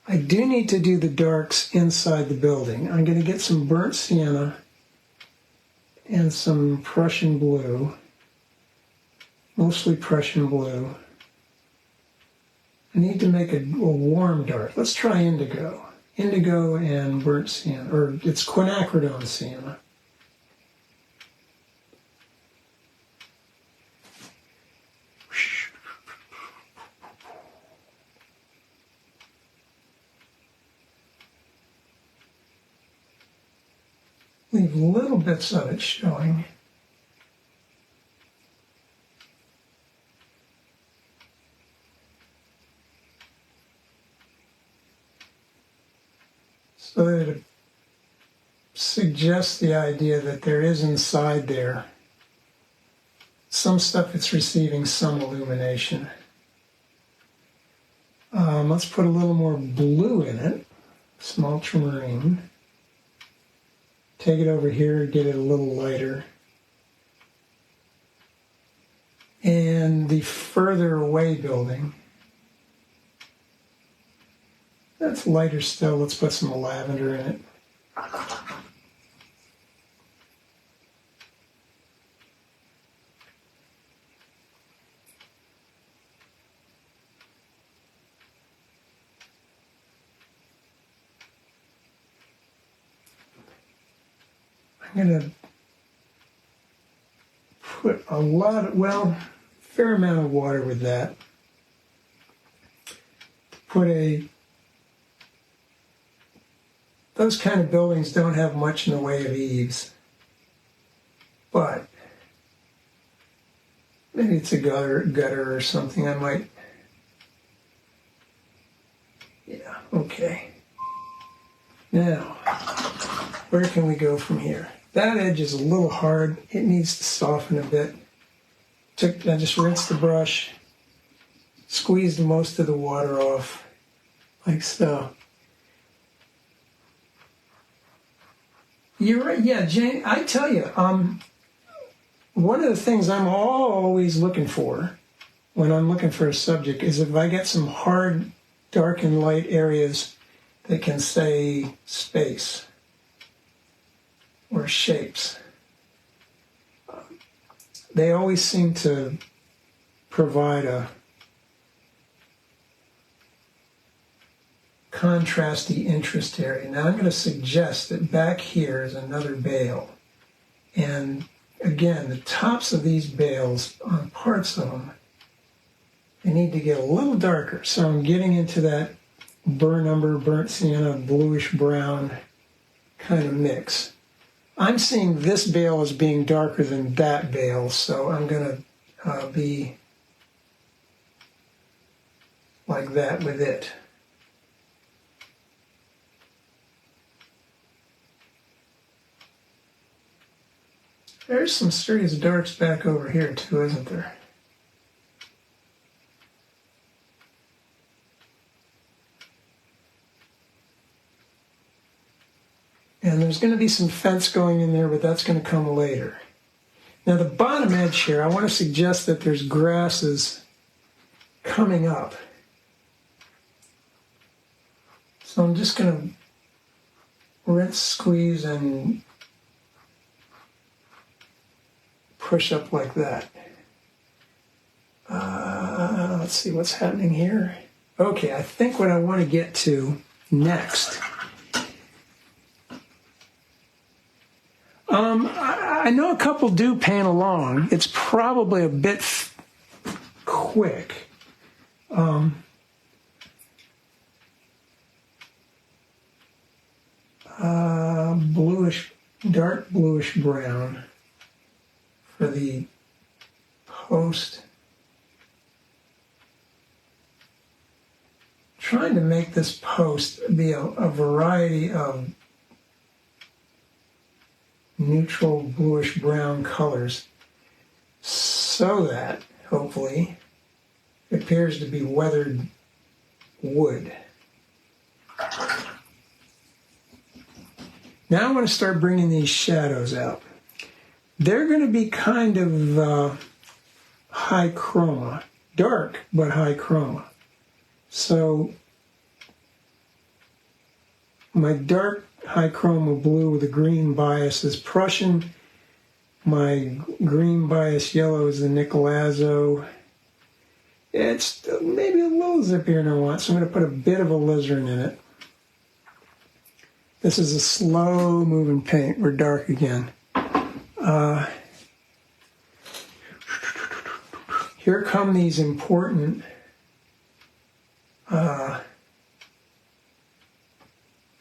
I do need to do the darks inside the building. I'm going to get some burnt sienna and some Prussian blue, mostly Prussian blue. I need to make a warm dark. Let's try indigo. Indigo and burnt sienna, or it's quinacridone sienna. Leave little bits of it showing. So that it suggests the idea that there is inside there some stuff it's receiving some illumination. Let's put a little more blue in it, some ultramarine. Take it over here, get it a little lighter. And the further away building, that's lighter still. Let's put some lavender in it. I'm going to put fair amount of water with that. Those kind of buildings don't have much in the way of eaves, but maybe it's a gutter or something. I might, yeah, okay. Now, Where can we go from here? That edge is a little hard. It needs to soften a bit. I just rinsed the brush, squeezed most of the water off, like so. You're right. Yeah, Jane, I tell you, one of the things I'm always looking for when I'm looking for a subject is if I get some hard, dark and light areas that can say space or shapes. They always seem to provide a contrasty interest area. Now I'm going to suggest that back here is another bale. And again, the tops of these bales, on parts of them, they need to get a little darker. So I'm getting into that burnt umber, burnt sienna, bluish brown kind of mix. I'm seeing this bale as being darker than that bale, so I'm going to be like that with it. There's some serious darks back over here too, isn't there? And there's going to be some fence going in there, but that's going to come later. Now the bottom edge here, I want to suggest that there's grasses coming up. So I'm just going to rinse, squeeze, and push up like that. Let's see what's happening here. Okay, I think what I want to get to next. I know a couple do paint along. It's probably a bit quick. Bluish, dark bluish brown for the post. Trying to make this post be a variety of neutral bluish brown colors so that hopefully it appears to be weathered wood. Now I want to start bringing these shadows out. They're going to be kind of high chroma, dark but high chroma. So my dark high chroma blue with a green bias is Prussian. My green bias yellow is the Nicolazzo. It's maybe a little zippier than I want, so I'm going to put a bit of alizarin in it. This is a slow moving paint. We're dark again. Here come these important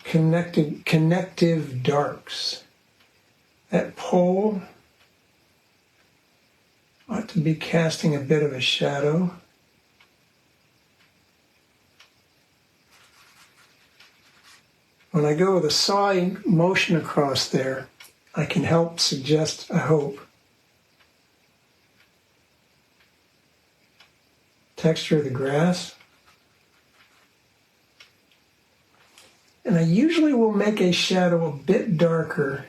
connective darks. That pole ought to be casting a bit of a shadow. When I go with a sawing motion across there, I can help suggest, I hope, texture of the grass. And I usually will make a shadow a bit darker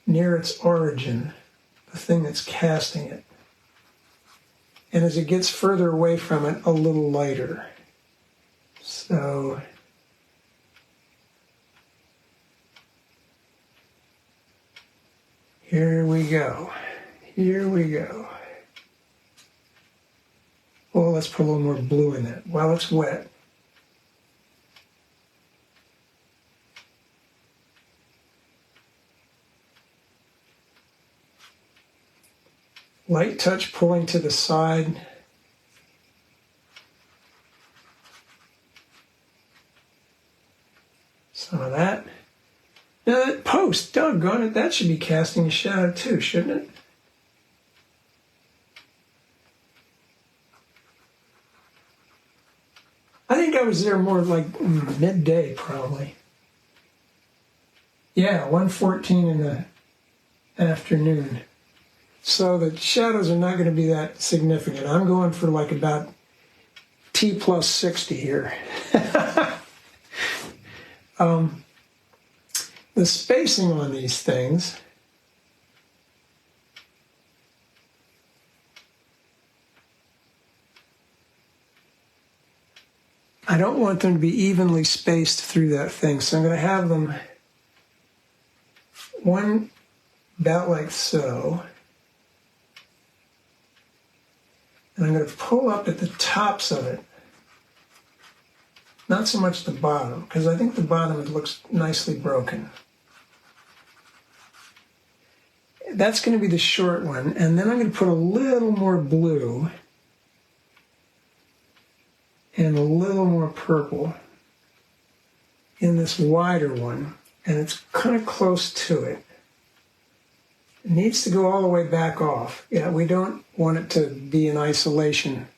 near its origin, the thing that's casting it. And as it gets further away from it, a little lighter. So here we go. Here we go. Well, let's put a little more blue in it while it's wet. Light touch pulling to the side. Some of that. Now that post, doggone it, that should be casting a shadow too, shouldn't it? I think I was there more like midday probably. Yeah, 1:14 in the afternoon. So the shadows are not going to be that significant. I'm going for like about T plus 60 here. The spacing on these things, I don't want them to be evenly spaced through that thing. So I'm going to have them one about like so. And I'm going to pull up at the tops of it. Not so much the bottom, because I think the bottom it looks nicely broken. That's going to be the short one. And then I'm going to put a little more blue and a little more purple in this wider one. And it's kind of close to it. It needs to go all the way back off. Yeah, we don't want it to be in isolation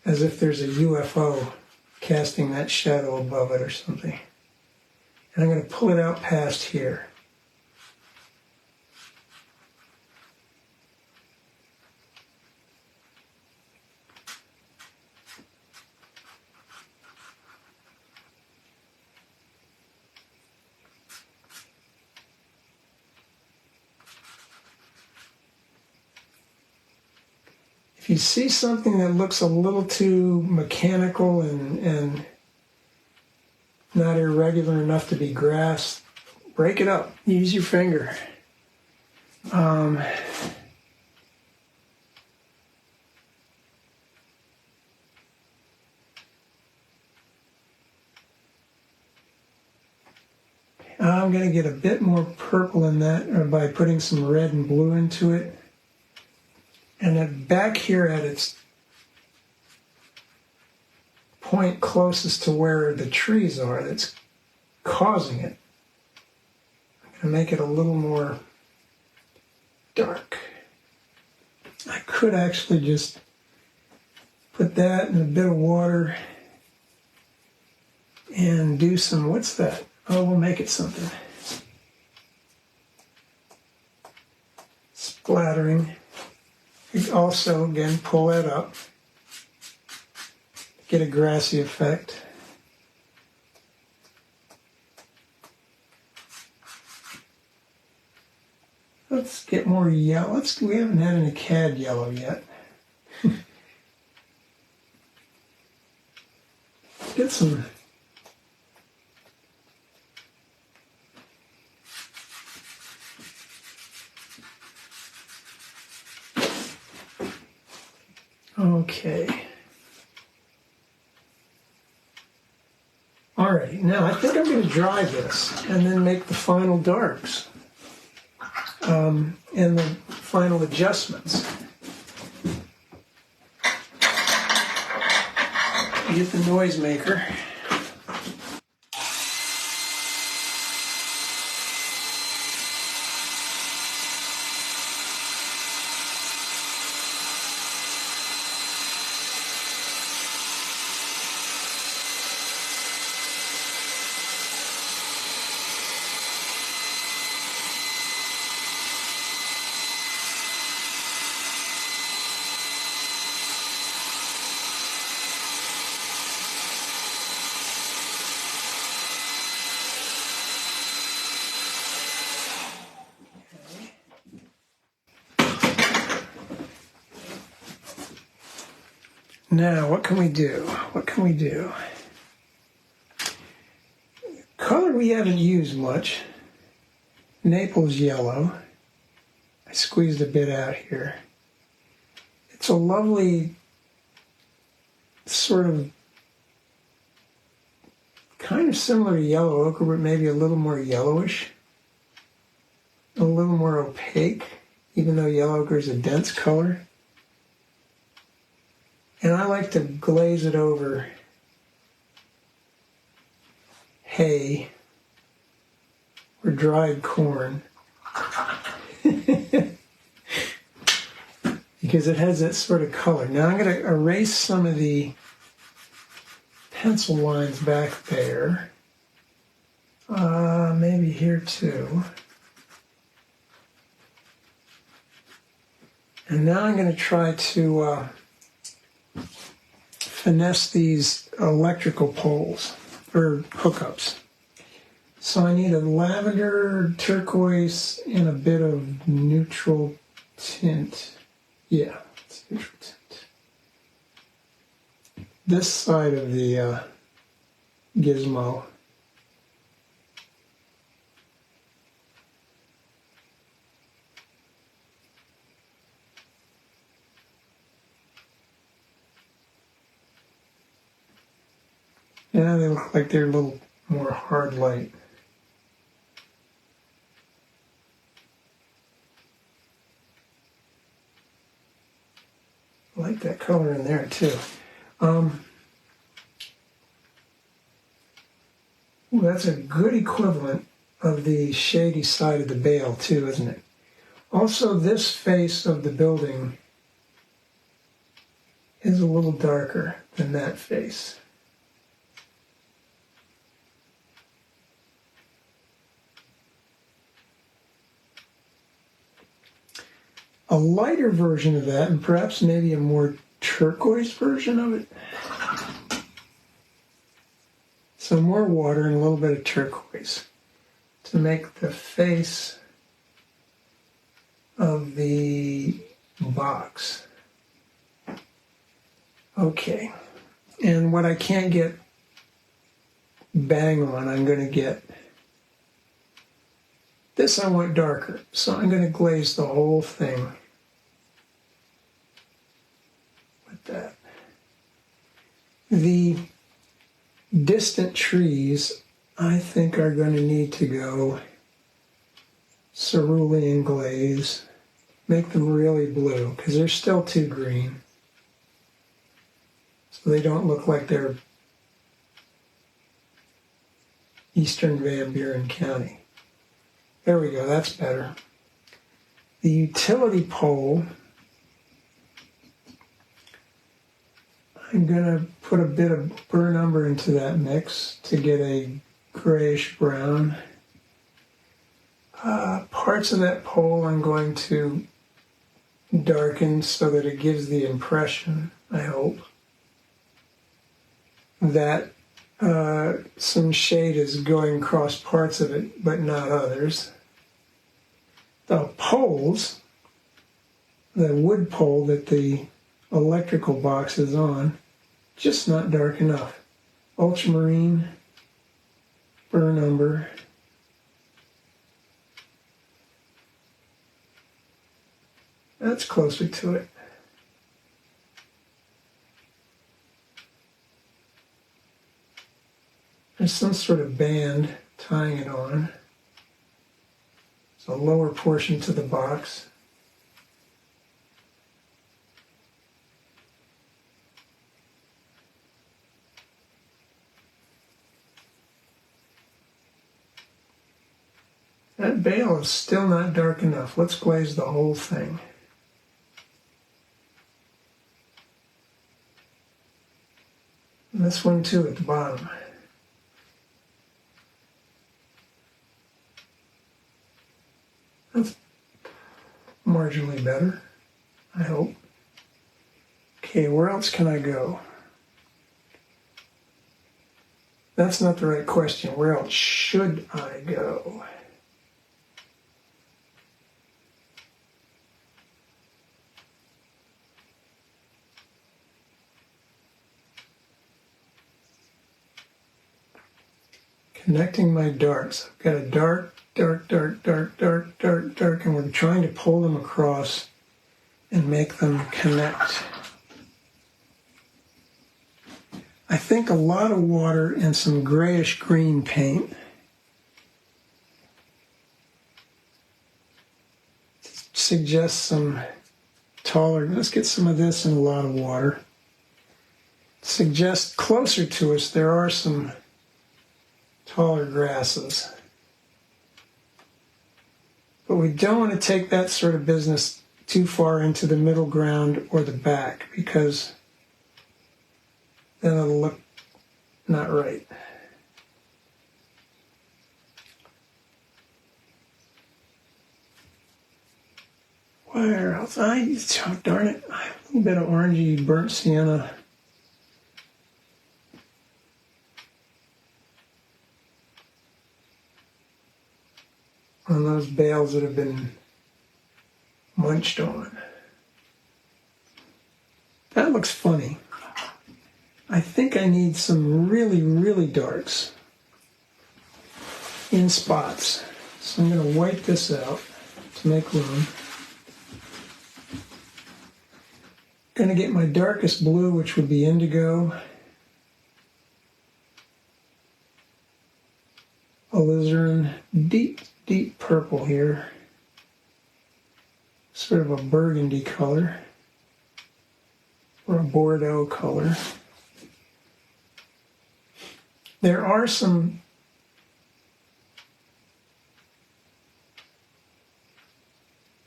as if there's a UFO casting that shadow above it or something. And I'm going to pull it out past here. If you see something that looks a little too mechanical and not irregular enough to be grass, break it up. Use your finger. I'm going to get a bit more purple in that by putting some red and blue into it. And then back here at its point closest to where the trees are that's causing it, I'm going to make it a little more dark. I could actually just put that in a bit of water and do some, what's that? Oh, we'll make it something. Splattering. You also, again, pull that up. Get a grassy effect. Let's get more yellow. We haven't had any cad yellow yet. Get some. Okay. All right, now I think I'm going to dry this and then make the final darks and the final adjustments. Get the noisemaker. Now, what can we do? What can we do? Color we haven't used much. Naples yellow. I squeezed a bit out here. It's a lovely sort of kind of similar to yellow ochre, but maybe a little more yellowish. A little more opaque, even though yellow ochre is a dense color. And I like to glaze it over hay or dried corn because it has that sort of color. Now I'm going to erase some of the pencil lines back there. maybe here too. And now I'm going to try to finesse these electrical poles, or hookups. So I need a lavender, turquoise, and a bit of neutral tint. Yeah, it's neutral tint. This side of the gizmo. Yeah, they look like they're a little more hard light. I like that color in there too. Ooh, that's a good equivalent of the shady side of the bale too, isn't it? Also, this face of the building is a little darker than that face. A lighter version of that, and perhaps maybe a more turquoise version of it. So more water and a little bit of turquoise to make the face of the box. Okay, and what I can't get bang on, I'm going to get this. I want darker, so I'm going to glaze the whole thing with that. The distant trees, I think, are going to need to go cerulean glaze, make them really blue, because they're still too green. So they don't look like they're Eastern Van Buren County. There we go, that's better. The utility pole, I'm going to put a bit of burnt umber into that mix to get a grayish brown. Parts of that pole I'm going to darken so that it gives the impression, I hope, that some shade is going across parts of it, but not others. The poles, the wood pole that the electrical box is on, just not dark enough. Ultramarine, burnt umber. That's closer to it. There's some sort of band tying it on. It's a lower portion to the box. That bale is still not dark enough. Let's glaze the whole thing. And this one too at the bottom. That's marginally better, I hope. Okay, where else can I go? That's not the right question. Where else should I go? Connecting my darks. I've got a dark, dark, dark, dark, dark, dark, dark, and we're trying to pull them across and make them connect. I think a lot of water and some grayish green paint suggests some taller. Let's get some of this and a lot of water. Suggest closer to us there are some taller grasses. But we don't want to take that sort of business too far into the middle ground or the back, because then it'll look not right. Where else? Oh, darn it. A little bit of orangey burnt sienna. On those bales that have been munched on. That looks funny. I think I need some really, really darks in spots. So I'm going to wipe this out to make room. Going to get my darkest blue, which would be indigo. Alizarin, deep, deep purple here. Sort of a burgundy color. Or a Bordeaux color. There are some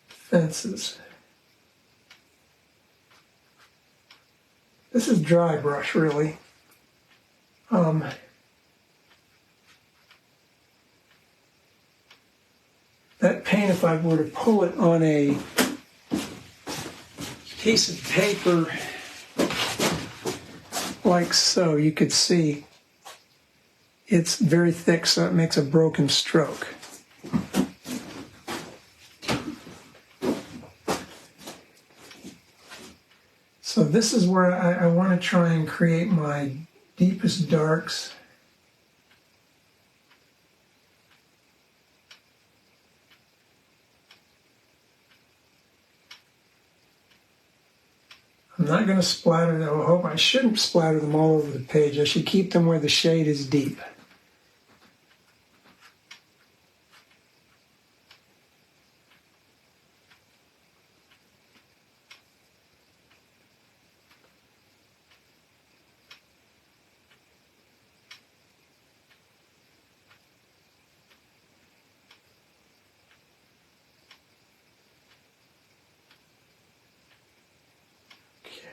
fences. This is dry brush, really. That paint, if I were to pull it on a piece of paper like so, you could see it's very thick, so it makes a broken stroke. So this is where I want to try and create my deepest darks. I'm not going to splatter them. I hope I shouldn't splatter them all over the page. I should keep them where the shade is deep.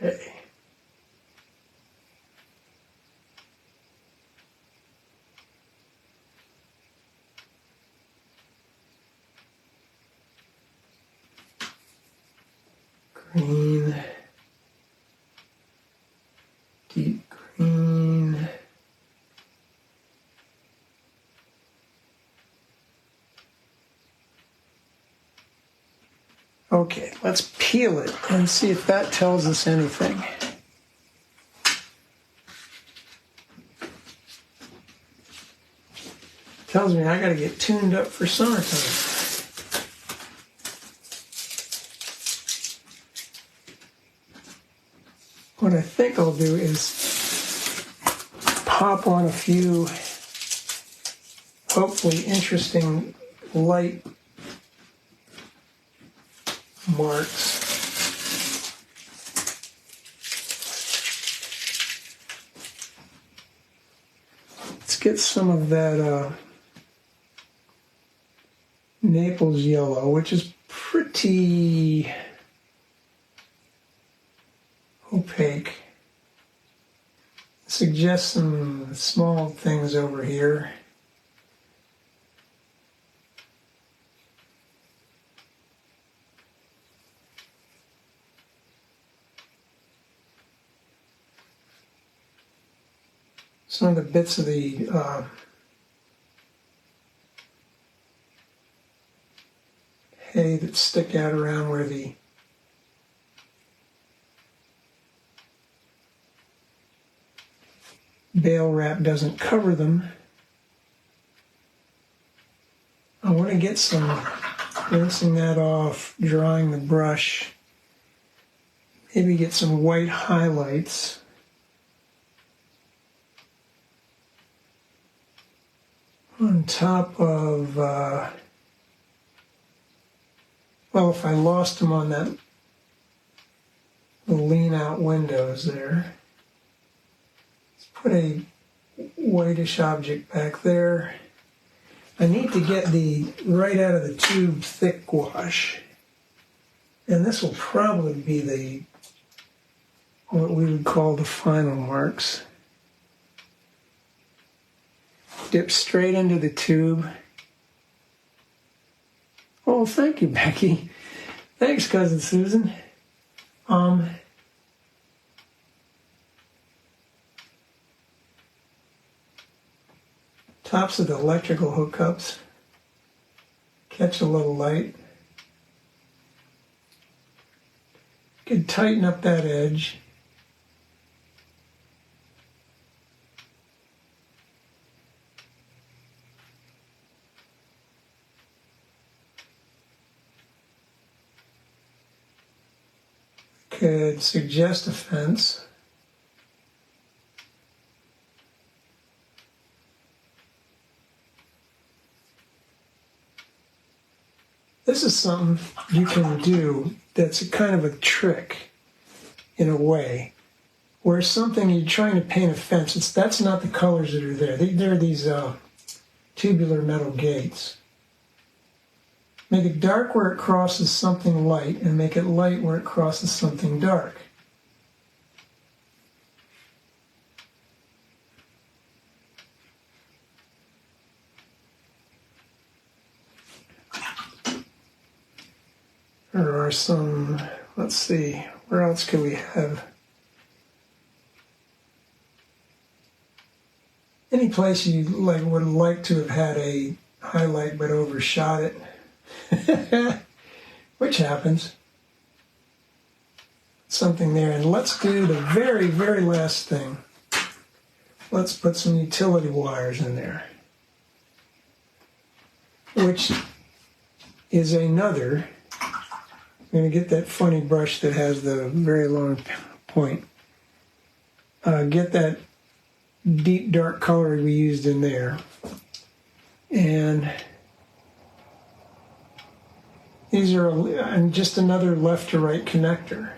Okay. Green. Deep green. Okay, let's peel it and see if that tells us anything. Tells me I got to get tuned up for summertime. What I think I'll do is pop on a few hopefully interesting light marks. Let's get some of that Naples yellow, which is pretty opaque. Suggest some small things over here. Some of the bits of the hay that stick out around where the bale wrap doesn't cover them. I want to get some rinsing that off, drying the brush, maybe get some white highlights. On top of, well, if I lost them on that, the lean out windows there. Let's put a whitish object back there. I need to get the right out of the tube thick gouache. And this will probably be the, what we would call the final marks. Dip straight into the tube. Oh, thank you, Becky. Thanks, Cousin Susan. Tops of the electrical hookups catch a little light. Could tighten up that edge. Could suggest a fence. This is something you can do that's a kind of a trick in a way, where something you're trying to paint a fence, that's not the colors that are there. They're these tubular metal gates. Make it dark where it crosses something light, and make it light where it crosses something dark. There are some, let's see, where else could we have? Any place you would like to have had a highlight but overshot it, which happens. Something there, and let's do the very, very last thing. Let's put some utility wires in there, which is another. I'm going to get that funny brush that has the very long point. Get that deep dark color we used in there. And these are just another left to right connector.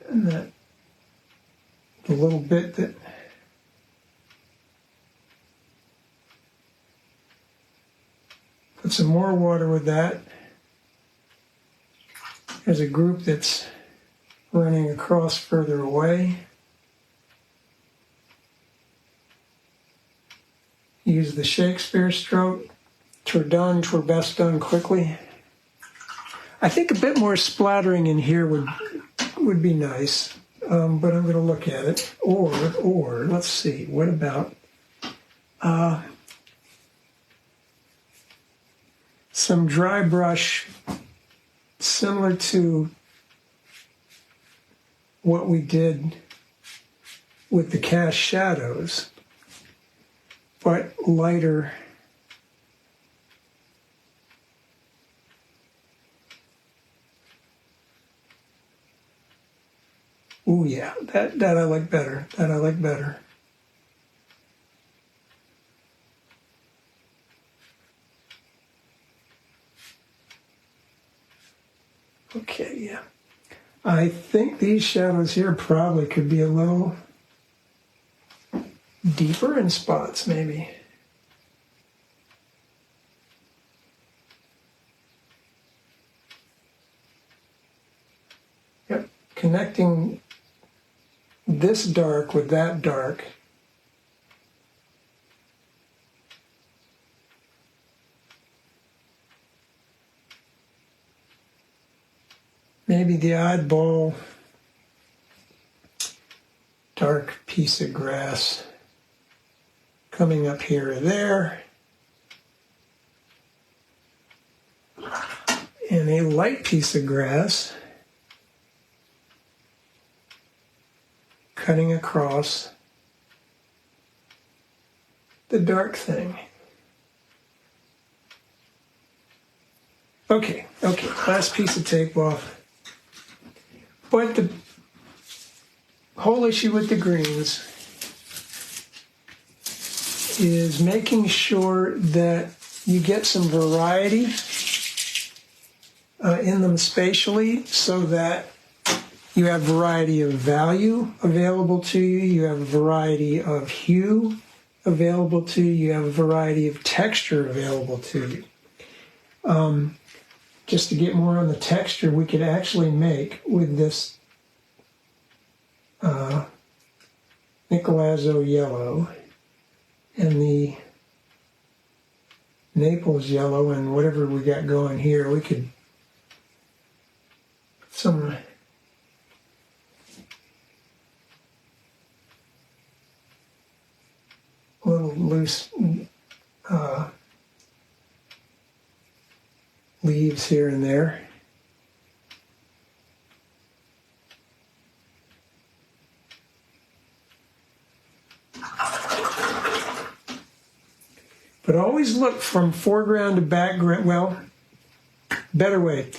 And that the little bit that put some more water with that. There's a group that's running across further away. Use the Shakespeare stroke. "'Twere done, 'twere best done quickly." I think a bit more splattering in here would be nice, but I'm going to look at it. Or let's see, what about some dry brush similar to what we did with the cast shadows, but lighter. Ooh, yeah, that I like better. That I like better. Okay, yeah. I think these shadows here probably could be a little deeper in spots, maybe. Yep, connecting this dark with that dark. Maybe the oddball dark piece of grass coming up here or there. And a light piece of grass cutting across the dark thing. Okay, last piece of tape off. But the whole issue with the greens is making sure that you get some variety in them spatially, so that you have variety of value available to you, you have a variety of hue available to you, you have a variety of texture available to you. Just to get more on the texture, we could actually make with this Nicolazzo yellow and the Naples yellow and whatever we got going here, we could some little loose leaves here and there. But always look from foreground to background. Well, better way.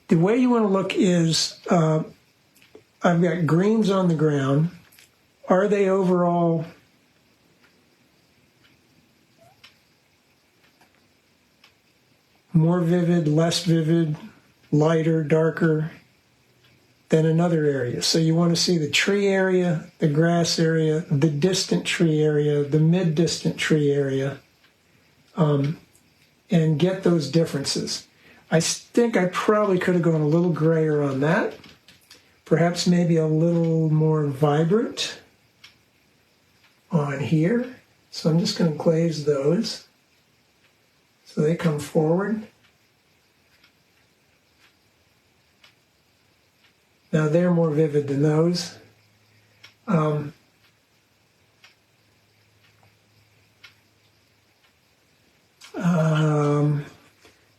The way you want to look is, I've got greens on the ground. Are they overall more vivid, less vivid, lighter, darker than another area? So you want to see the tree area, the grass area, the distant tree area, the mid-distant tree area, and get those differences. I think I probably could have gone a little grayer on that. Perhaps maybe a little more vibrant on here. So I'm just going to glaze those so they come forward. Now they're more vivid than those.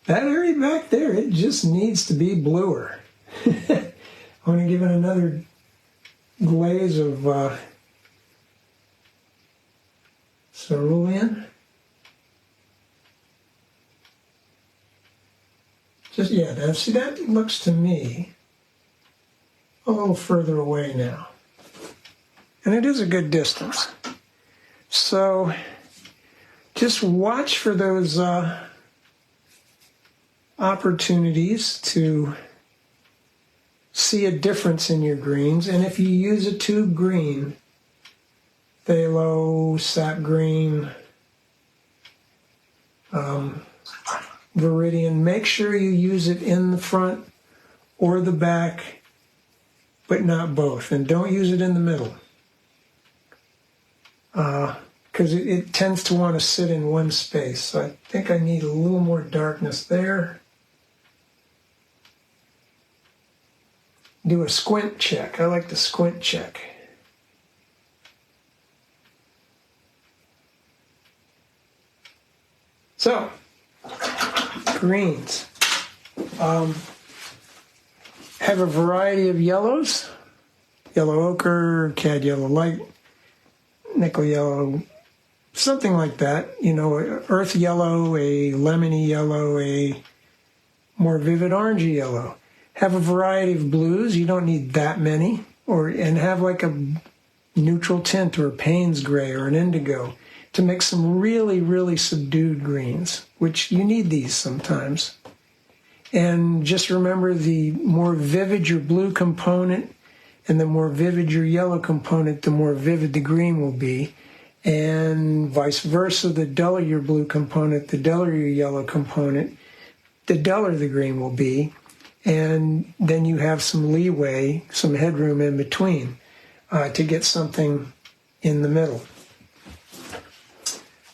That area back there, it just needs to be bluer. I want to give it another glaze of cerulean. Just, yeah, now see, that looks to me a little further away now. And it is a good distance. So just watch for those opportunities to see a difference in your greens. And if you use a tube green, phthalo, sap green, viridian, make sure you use it in the front or the back, but not both. And don't use it in the middle, because it tends to want to sit in one space. So I think I need a little more darkness there. Do a squint check. I like the squint check. So, greens. Have a variety of yellows. Yellow ochre, cad yellow light, nickel yellow, something like that. You know, earth yellow, a lemony yellow, a more vivid orangey yellow. Have a variety of blues. You don't need that many. And have like a neutral tint or a Payne's gray or an indigo to make some really, really subdued greens, which you need these sometimes. And just remember, the more vivid your blue component and the more vivid your yellow component, the more vivid the green will be. And vice versa, the duller your blue component, the duller your yellow component, the duller the green will be. And then you have some leeway, some headroom in between to get something in the middle.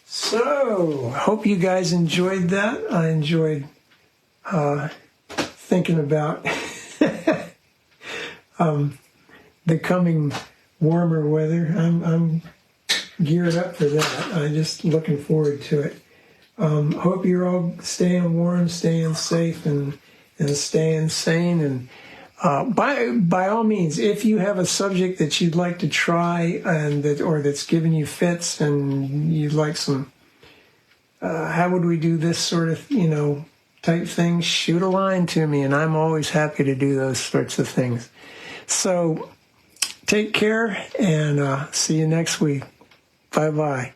So, hope you guys enjoyed that. I enjoyed thinking about the coming warmer weather. I'm geared up for that. I'm just looking forward to it. Hope you're all staying warm, staying safe, and staying sane. And by all means, if you have a subject that you'd like to try or that's giving you fits, and you'd like some, how would we do this sort of, type thing, shoot a line to me, and I'm always happy to do those sorts of things. So take care, and see you next week. Bye-bye.